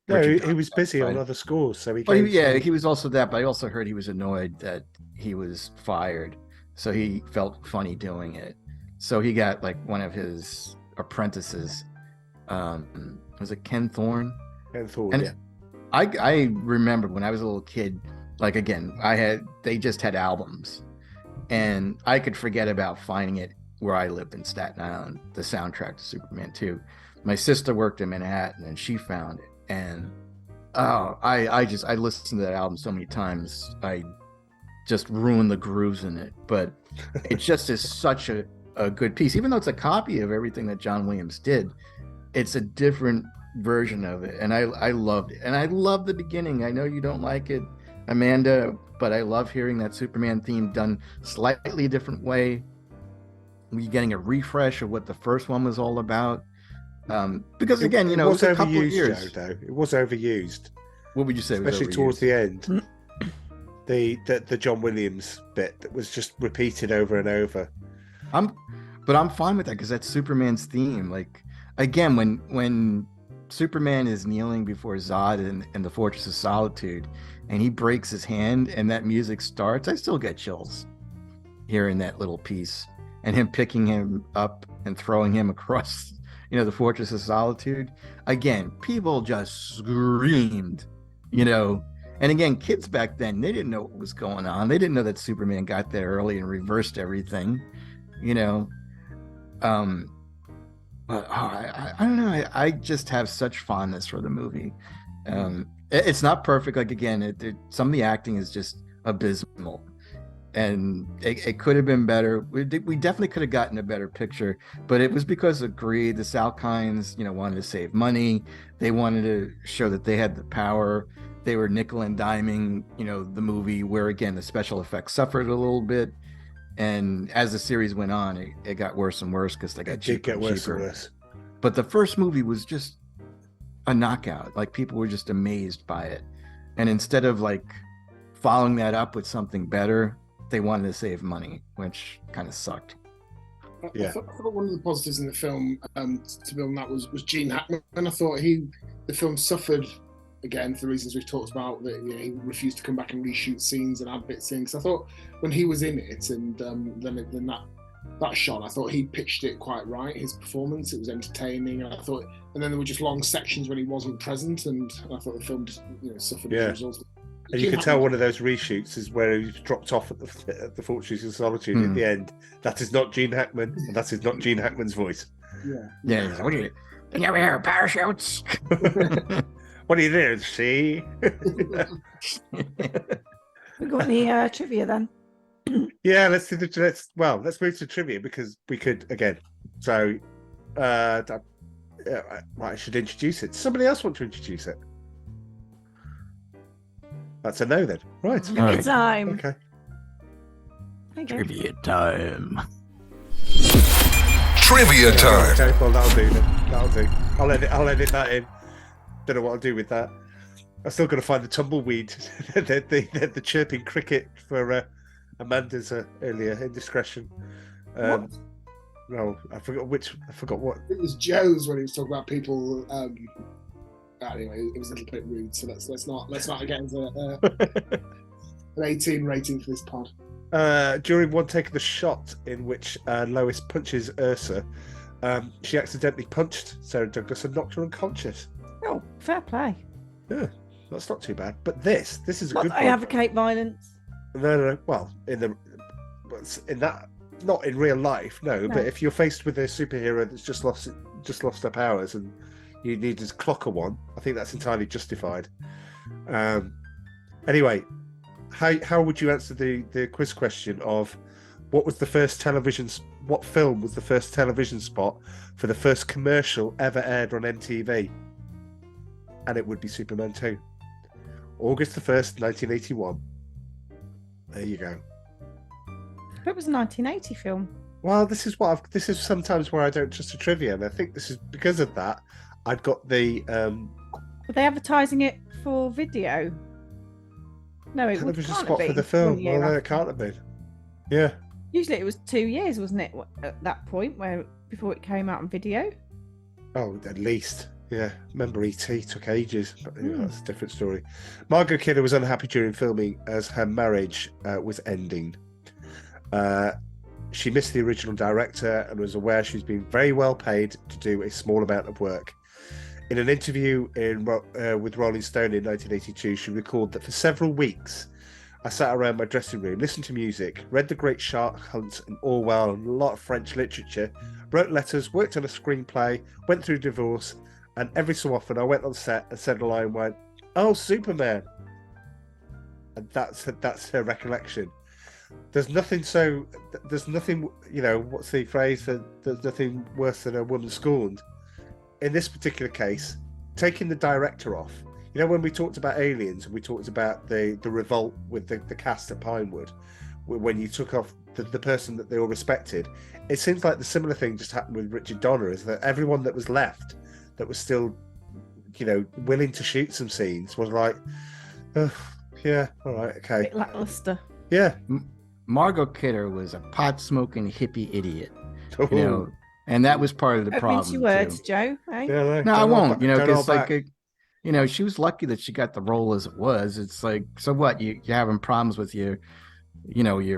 Richard he was Donner busy on died. other scores, so he Well, came he was also that, but I also heard he was annoyed that he was fired, so he felt funny doing it. So he got like one of his apprentices, was it Ken Thorne? and thought, And yeah. I remember when I was a little kid, like, again, they just had albums, and I could forget about finding it where I lived in Staten Island, the soundtrack to Superman 2. My sister worked in Manhattan, and she found it, and I listened to that album so many times, I just ruined the grooves in it. But it just is such a good piece, even though it's a copy of everything that John Williams did. It's a different version of it, and I loved it. And I love the beginning. I know you don't like it, Amanda, but I love hearing that Superman theme done slightly a different way. We're getting a refresh of what the first one was all about, because again, it was a couple of years. Joe, though. It was overused, What would you say? especially towards the end. The John Williams bit that was just repeated over and over. But I'm fine with that, because that's Superman's theme. Like, again, when Superman is kneeling before Zod in the Fortress of Solitude, and he breaks his hand, and that music starts, I still get chills hearing that little piece, and him picking him up and throwing him across, the Fortress of Solitude. Again, people just screamed, And again, kids back then, they didn't know what was going on. They didn't know that Superman got there early and reversed everything, But I don't know. I just have such fondness for the movie. It's not perfect. Like, again, some of the acting is just abysmal, and it could have been better. We definitely could have gotten a better picture, but it was because of greed. The Salkinds, wanted to save money. They wanted to show that they had the power. They were nickel and diming, the movie, where, again, the special effects suffered a little bit. And as the series went on, it got worse and worse because they got It did cheaper get and worse cheaper. and worse. But the first movie was just a knockout. Like, people were just amazed by it. And instead of like following that up with something better, they wanted to save money, which kind of sucked. Yeah. I thought one of the positives in the film, to build on that, was Gene Hackman. And I thought the film suffered, again, for the reasons we've talked about, that he refused to come back and reshoot scenes and add bits in. Because I thought when he was in it, and then that shot, I thought he pitched it quite right. His performance, it was entertaining. And I thought, and then there were just long sections when he wasn't present, and I thought the film just suffered as a result. And you can tell one of those reshoots is where he dropped off at the Fortress of Solitude at the end. That is not Gene Hackman, and that is not Gene Hackman's voice. Yeah. What do you ever hear of parachutes? What are you doing, see? We got any trivia then? Yeah, let's move to trivia, because we could again. So, I should introduce it. Does somebody else want to introduce it? That's a no then. Right. Trivia time. Okay. Trivia time. Trivia time. Okay, well that'll do then. That'll do. I'll edit that in. Don't know what I'll do with that. I've still got to find the tumbleweed, the chirping cricket for Amanda's earlier indiscretion. No, I forgot what. It was Joe's when he was talking about people. Anyway, it was a little bit rude, so let's not get into an 18 rating for this pod. During one take of the shot in which Lois punches Ursa, she accidentally punched Sarah Douglas and knocked her unconscious. Oh, fair play. Yeah, that's not too bad. But this is a Not good that I one. advocate violence. No. Well, in that, not in real life, no. But if you're faced with a superhero that's just lost her powers and you need to clock her one, I think that's entirely justified. Anyway, how would you answer the quiz question of what film was the first television spot for the first commercial ever aired on MTV? And it would be Superman 2. August the 1st, 1981. There you go. It was a 1980 film. Well, this is sometimes where I don't trust a trivia, and I think this is because of that. I'd got the Were they advertising it for video? No, it television can't spot have for been the film. 1 year Well, no, it after. can't have been. Yeah. Usually it was 2 years, wasn't it, at that point before it came out on video? Oh, at least. Yeah. Remember, E.T. took ages, but that's a different story. Margot Kidder was unhappy during filming as her marriage was ending. She missed the original director and was aware she's been very well paid to do a small amount of work. In an interview with Rolling Stone in 1982, she recalled that for several weeks, I sat around my dressing room, listened to music, read The Great Shark Hunt and Orwell and a lot of French literature, wrote letters, worked on a screenplay, went through divorce, and every so often I went on set and said a line, went, "Oh, Superman." And that's her recollection. There's nothing, what's the phrase? There's nothing worse than a woman scorned. In this particular case, taking the director off, when we talked about Aliens and we talked about the revolt with the cast at Pinewood, when you took off the person that they all respected, it seems like the similar thing just happened with Richard Donner, is that everyone that was left that was still, willing to shoot some scenes was like, oh, yeah, all right, okay. A bit lackluster. Yeah. Margot Kidder was a pot-smoking hippie idiot, Oh. and that was part of the Don't problem. mince your words, too. Joe. Eh? Yeah, No, I won't. don't Because hold back. she was lucky that she got the role as it was. It's like, so what? You're having problems with your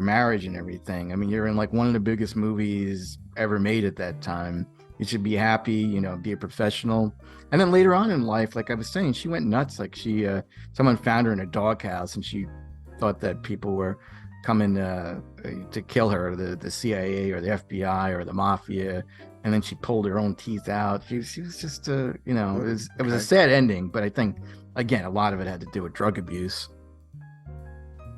marriage and everything. I mean, you're in like one of the biggest movies ever made at that time. You should be happy, be a professional. And then later on in life, like I was saying, she went nuts. Like someone found her in a doghouse, and she thought that people were coming to kill her, the CIA or the FBI or the mafia. And then she pulled her own teeth out. She was just, it was a sad ending. But I think, again, a lot of it had to do with drug abuse.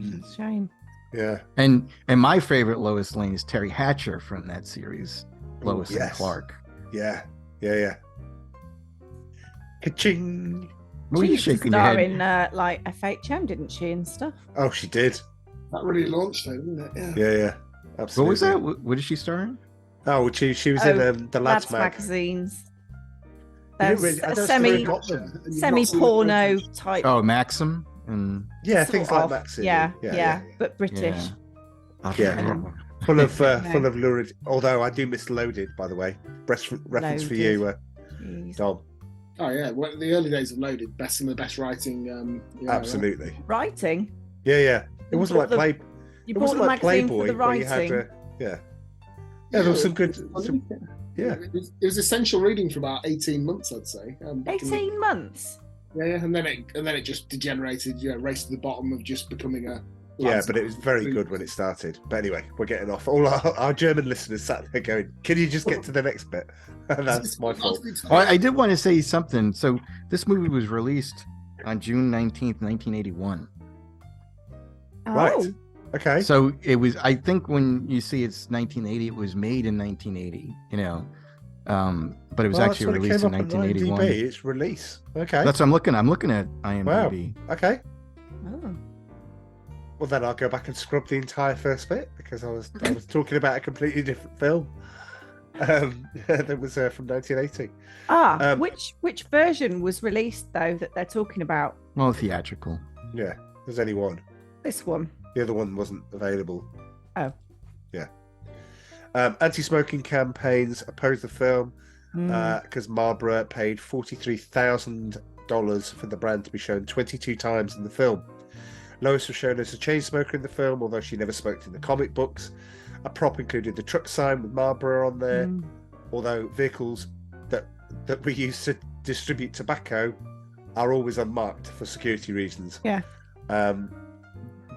It's a shame. Yeah. And my favorite Lois Lane is Terry Hatcher from that series, Lois and yes. Clark. Yeah. Ka-ching. What are She you used to shaking your star head? in FHM, didn't she, and stuff? Oh, she did. That really launched her, didn't it? Yeah. Yeah. What was that? Absolutely. What did she star in? Oh, she was in the Lads mag. magazines. You didn't There's really- I a don't semi suppose you got them. And you've not seen porno the- type. Oh, Maxim and Yeah, sort things like of. Maxim. Yeah, but British. Yeah. Full of lurid. Although I do miss Loaded, by the way. Reference for you, Jeez. Dom. Oh yeah, well, the early days of Loaded, best and the best writing. Absolutely. Writing. Yeah. It You wasn't like bought Play. You It bought wasn't the like magazine Playboy for the where you writing. had. Yeah, there was some good. Yeah. It was essential reading for about 18 months, I'd say. 18 months. Yeah, and then it just degenerated. Race to the bottom of just becoming a. Yeah, but it was very good when it started. But anyway, we're getting off. All our German listeners sat there going, "Can you just get to the next bit?" And that's my fault. Oh, I did want to say something. So this movie was released on June 19th, 1981. Right. Oh, Okay. So it was, I think when you see it's 1980, it was made in 1980, but it was Well, actually that's when it released came in up on 1981. IMDb, It's release. Okay. That's what I'm looking. I'm looking at IMDb. Okay. oh. Well, then I'll go back and scrub the entire first bit because I was talking about a completely different film. That was from 1980. Which version was released though that they're talking about? Well, theatrical. Yeah, there's only one. This one. The other one wasn't available. Oh. Yeah. Anti-smoking campaigns opposed the film because Marlboro paid $43,000 for the brand to be shown 22 times in the film. Lois was shown as a chain smoker in the film, although she never smoked in the comic books. A prop included the truck sign with Marlboro on there, although vehicles that we use to distribute tobacco are always unmarked for security reasons. Yeah.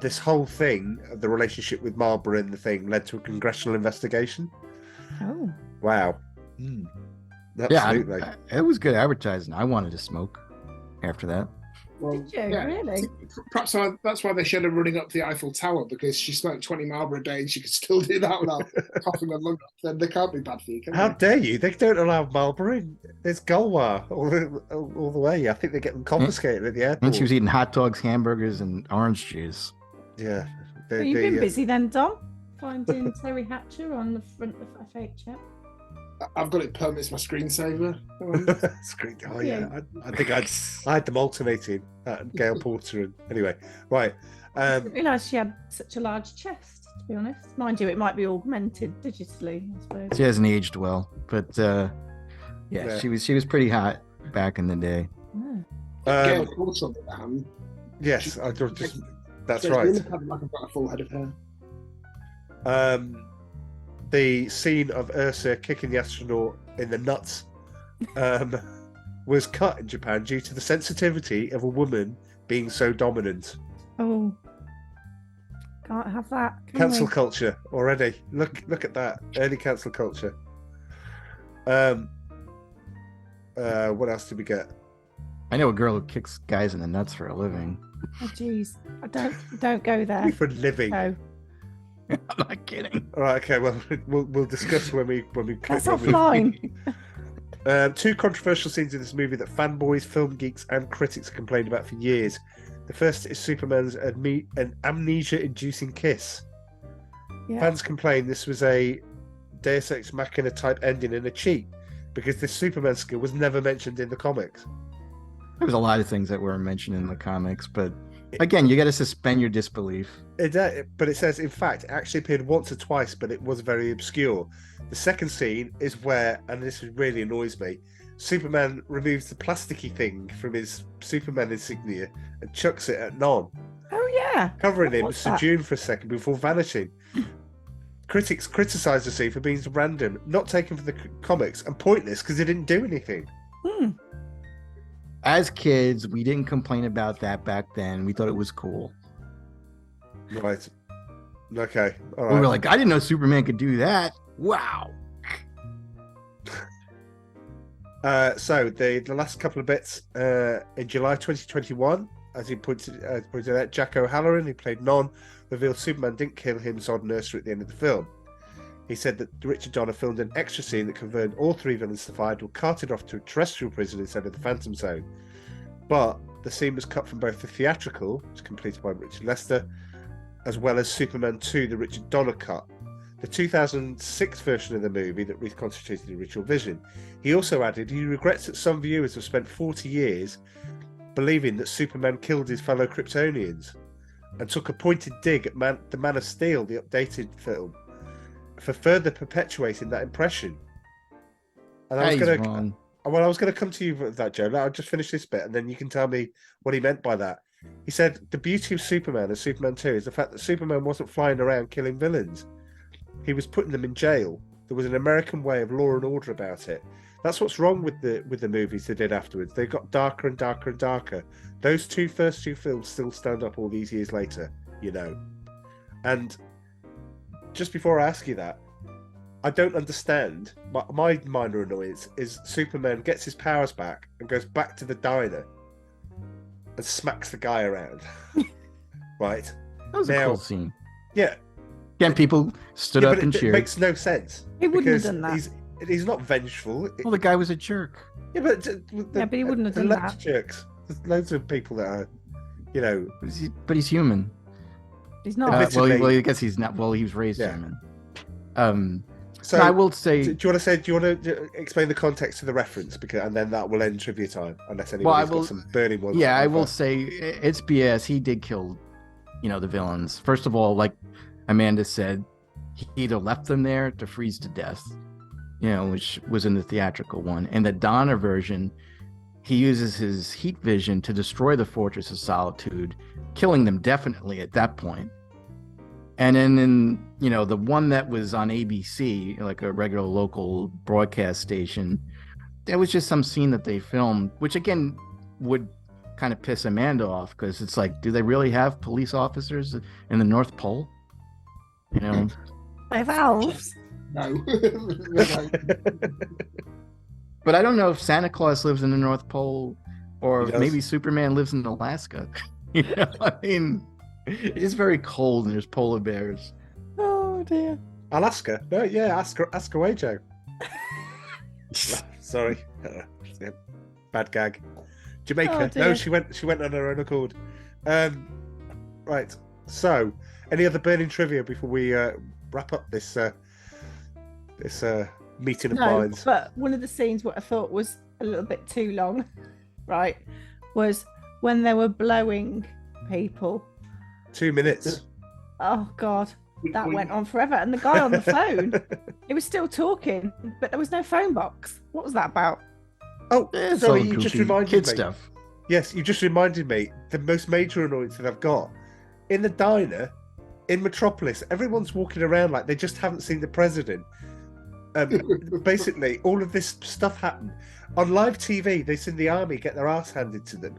This whole thing, the relationship with Marlboro in the thing, led to a congressional investigation. Oh. Wow. Absolutely. Yeah, it was good advertising. I wanted to smoke after that. Well, Did you really? Perhaps that's why they showed her running up the Eiffel Tower, because she smoked 20 Marlboro a day and she could still do that without coughing her lung up. Then they can't be bad for you, can How they? dare you? They don't allow Marlboro in. There's Gulwar all the way. I think they get them confiscated at the airport. And she was eating hot dogs, hamburgers, and orange juice. Yeah. Well, you've been busy then, Dom. Finding Terry Hatcher on the front of FHM. I've got it permanent as my screensaver. Screen. Oh yeah, I think I had them alternating. Gail Porter and anyway, right. I didn't realise she had such a large chest. To be honest, mind you, it might be augmented digitally. I suppose. She hasn't aged well, but Yeah. she was pretty hot back in the day. Gail Porter, on the other hand, Yes, I just. That's she right. really had like I've got a full head of hair. The scene of Ursa kicking the astronaut in the nuts was cut in Japan due to the sensitivity of a woman being so dominant. Oh, can't have that. Can Cancel we? culture already. Look at that early cancel culture. What else did we get? I know a girl who kicks guys in the nuts for a living. Oh, jeez, don't go there. For a living. No, I'm not kidding. All right. Okay. Well, we'll discuss when we. that's offline. Two controversial scenes in this movie that fanboys, film geeks, and critics complained about for years. The first is Superman's an amnesia-inducing kiss. Yeah. Fans complained this was a Deus Ex Machina type ending and a cheat because this Superman skill was never mentioned in the comics. There was a lot of things that weren't mentioned in the comics, but again, you got to suspend your disbelief. But it says, in fact, it actually appeared once or twice, but it was very obscure. The second scene is where, and this really annoys me, Superman removes the plasticky thing from his Superman insignia and chucks it at Non, Oh yeah. covering him What's that? subdued for a second before vanishing. Critics criticised the scene for being random, not taken from the comics, and pointless because it didn't do anything. As kids, we didn't complain about that back then. We thought it was cool. Right. Okay. All We right. were like, I didn't know Superman could do that. Wow. So the last couple of bits in July 2021, as he pointed out, Jack O'Halloran, who played Non, revealed Superman didn't kill him, Zod and Ursa at the end of the film. He said that Richard Donner filmed an extra scene that confirmed all three villains survived were carted off to a terrestrial prison instead of the Phantom Zone. But the scene was cut from both the theatrical, which was completed by Richard Lester, as well as Superman 2, the Richard Donner cut. the 2006 version of the movie that reconstituted the original vision. He also added he regrets that some viewers have spent 40 years believing that Superman killed his fellow Kryptonians, and took a pointed dig at the Man of Steel, the updated film, for further perpetuating that impression. And I was going to come to you with that, Joe. I'll just finish this bit, and then you can tell me what he meant by that. He said the beauty of Superman and Superman 2 is the fact that Superman wasn't flying around killing villains. He was putting them in jail. There was an American way of law and order about it. That's what's wrong with the movies they did afterwards. They got darker and darker and darker. Those first two films still stand up all these years later, you know. And just before I ask you that, I don't understand. My minor annoyance is Superman gets his powers back and goes back to the diner and smacks the guy around. Right? That was a cool scene. Yeah. Again, people stood up and cheered. It makes no sense. He wouldn't have done that. He's not vengeful. Well, the guy was a jerk. Yeah, but he wouldn't have done that. Jerks. There's loads of people that are, you know. But he's human. He's not. Well, I guess he's not. Well, he was raised human. So I will say. Do you want to explain the context of the reference, and then that will end trivia time, unless anybody's got some burning ones. Yeah, I will say it's BS. He did kill, the villains. First of all, like Amanda said, he either left them there to freeze to death, which was in the theatrical one. And the Donner version, he uses his heat vision to destroy the Fortress of Solitude, killing them definitely at that point. And then in, the one that was on ABC, like a regular local broadcast station, there was just some scene that they filmed, which again would kind of piss Amanda off, because it's like, do they really have police officers in the North Pole? They have elves. No. But I don't know if Santa Claus lives in the North Pole, or maybe Superman lives in Alaska. I mean, it's very cold and there's polar bears. Oh dear. Alaska? No, yeah, ask away, Joe. Sorry, bad gag. Jamaica? No, she went on her own accord. Right. So, any other burning trivia before we wrap up this meeting of minds? But one of the scenes what I thought was a little bit too long, right, was when they were blowing people. 2 minutes. Oh God, that went on forever. And the guy on the phone, he was still talking, but there was no phone box. What was that about? Oh, sorry, you just reminded me. Stuff. Yes, you just reminded me. The most major annoyance that I've got in the diner in Metropolis, everyone's walking around like they just haven't seen the president. Basically, all of this stuff happened on live TV. They seen the army get their ass handed to them,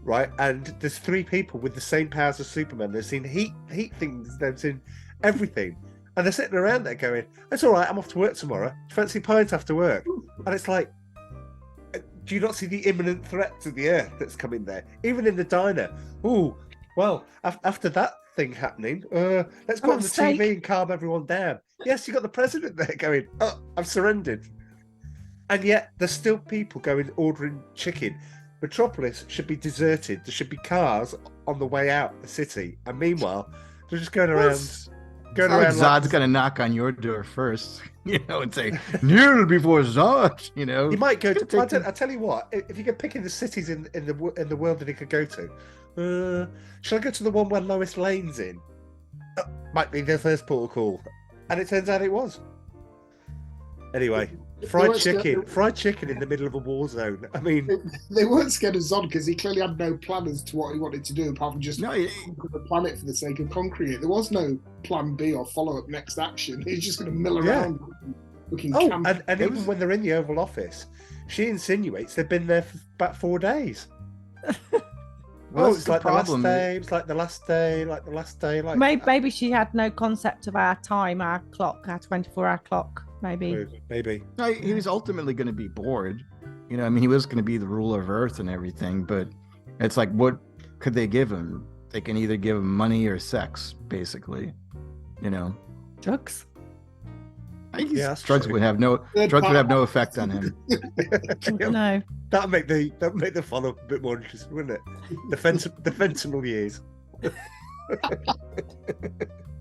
right? And there's 3 people with the same powers as Superman. They've seen heat things. They've seen everything, and they're sitting around there going, "It's all right. I'm off to work tomorrow. Do you fancy pints after work?" And it's like, do you not see the imminent threat to the Earth that's coming there? Even in the diner. Oh, well, after that thing happening, let's go on the TV and calm everyone down. Yes, you got the president there going, "Oh, I've surrendered," and yet there's still people going ordering chicken. Metropolis should be deserted. There should be cars on the way out the city, and meanwhile, they're just going around. Zod's gonna knock on your door first, and say, "Kneel before Zod." You might go to. I tell you what, if you could pick in the cities in the world that he could go to, shall I go to the one where Lois Lane's in? Might be their first port of call, and it turns out it was. Anyway, fried chicken in the middle of a war zone. I mean, they weren't scared of Zod because he clearly had no plan as to what he wanted to do apart from just conquer the planet for the sake of conquering it. There was no plan B or follow-up next action. He's just going to mill around looking camp. And even when they're in the Oval Office, she insinuates they've been there for about 4 days. It's like the last day. It's like the last day. Like the last day. Like maybe she had no concept of our time, our clock, our 24-hour clock. Maybe. No, he was ultimately going to be bored. He was going to be the ruler of Earth and everything. But it's like, what could they give him? They can either give him money or sex, basically. Drugs. Drugs would have no effect on him. No. That'd make the follow-up a bit more interesting, wouldn't it? The fentanyl years.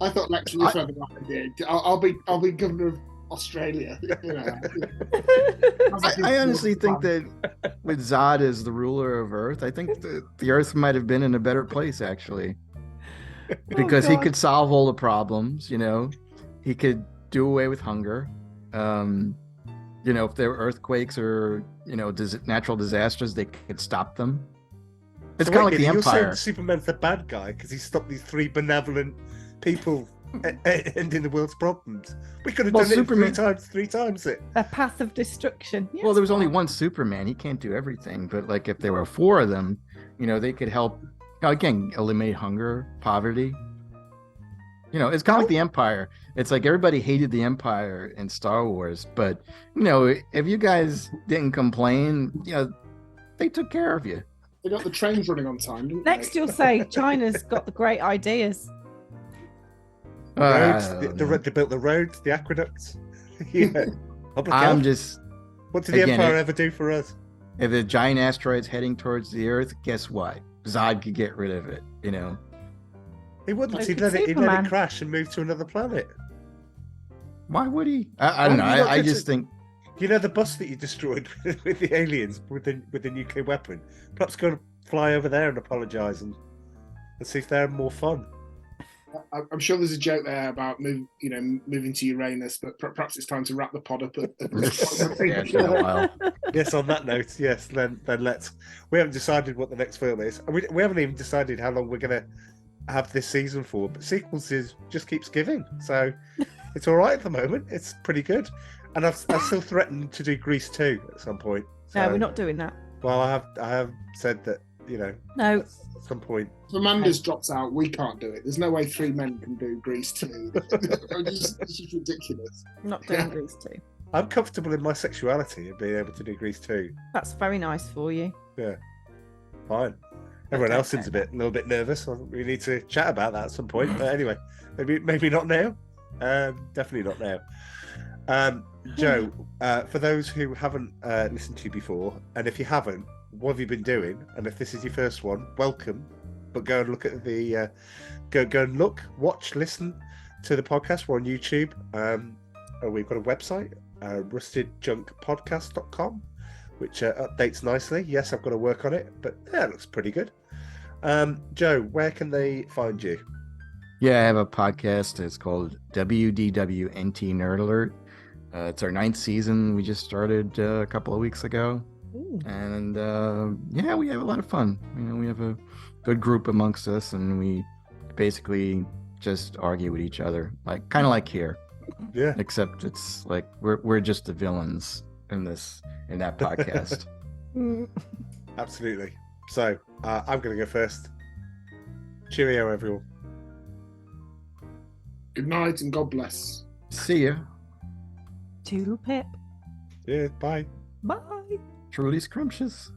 I thought Lex Luthor had the right idea. I'll be governor of Australia. You know. I honestly think that with Zod as the ruler of Earth, I think the Earth might have been in a better place actually, because he could solve all the problems. You know, he could do away with hunger. You know, if there were earthquakes or natural disasters, they could stop them. It's kind of like the You're Empire. saying Superman's the bad guy because he stopped these three benevolent people ending the world's problems. We could have done it three times it. A path of destruction. Yes. Well, there was only one Superman. He can't do everything. But like if there were four of them, they could help, again, eliminate hunger, poverty. It's kind of like the Empire. It's like everybody hated the Empire in Star Wars. But, if you guys didn't complain, they took care of you. They got the trains running on time, didn't Next, they? you'll say China's got the great ideas. Roads, they built the roads, the aqueducts. Yeah. Public health. What did the Empire ever do for us? If a giant asteroid's heading towards the Earth, guess what? Zod could get rid of it, He wouldn't. He'd let it crash and move to another planet. Why would he? I don't know. I just think... the bus that you destroyed with the aliens, with the nuclear weapon? Perhaps go and fly over there and apologise and see if they're more fun. I'm sure there's a joke there about moving to Uranus, but perhaps it's time to wrap the pod up. Yes, on that note, yes. Then let's. We haven't decided what the next film is. We haven't even decided how long we're going to have this season for. But sequels just keeps giving, so it's all right at the moment. It's pretty good, and I've still threatened to do Grease 2 at some point. So, no, we're not doing that. Well, I have said that no. At some point. If Amanda's drops out, we can't do it. There's no way three men can do Grease 2. It's just ridiculous. I'm not doing Grease 2. I'm comfortable in my sexuality and being able to do Grease 2. That's very nice for you. Yeah, fine. Everyone else seems a little bit nervous. We need to chat about that at some point. But anyway, maybe not now. Definitely not now. Joe, for those who haven't listened to you before, and if you haven't, what have you been doing? And if this is your first one, welcome. But go and look at the go and watch, listen to the podcast. We're on YouTube. We've got a website, rustedjunkpodcast.com, which updates nicely. Yes, I've got to work on it, but yeah, it looks pretty good. Joe, where can they find you? Yeah, I have a podcast. It's called WDWNT Nerd Alert. It's our 9th season. We just started a couple of weeks ago. Ooh. And yeah, we have a lot of fun. We have a good group amongst us, and we basically just argue with each other, kind of like here. Yeah. Except it's like we're just the villains in that podcast. Absolutely. So I'm going to go first. Cheerio, everyone. Good night and God bless. See ya. Toodle pip. Yeah. Bye. Bye. Truly scrumptious.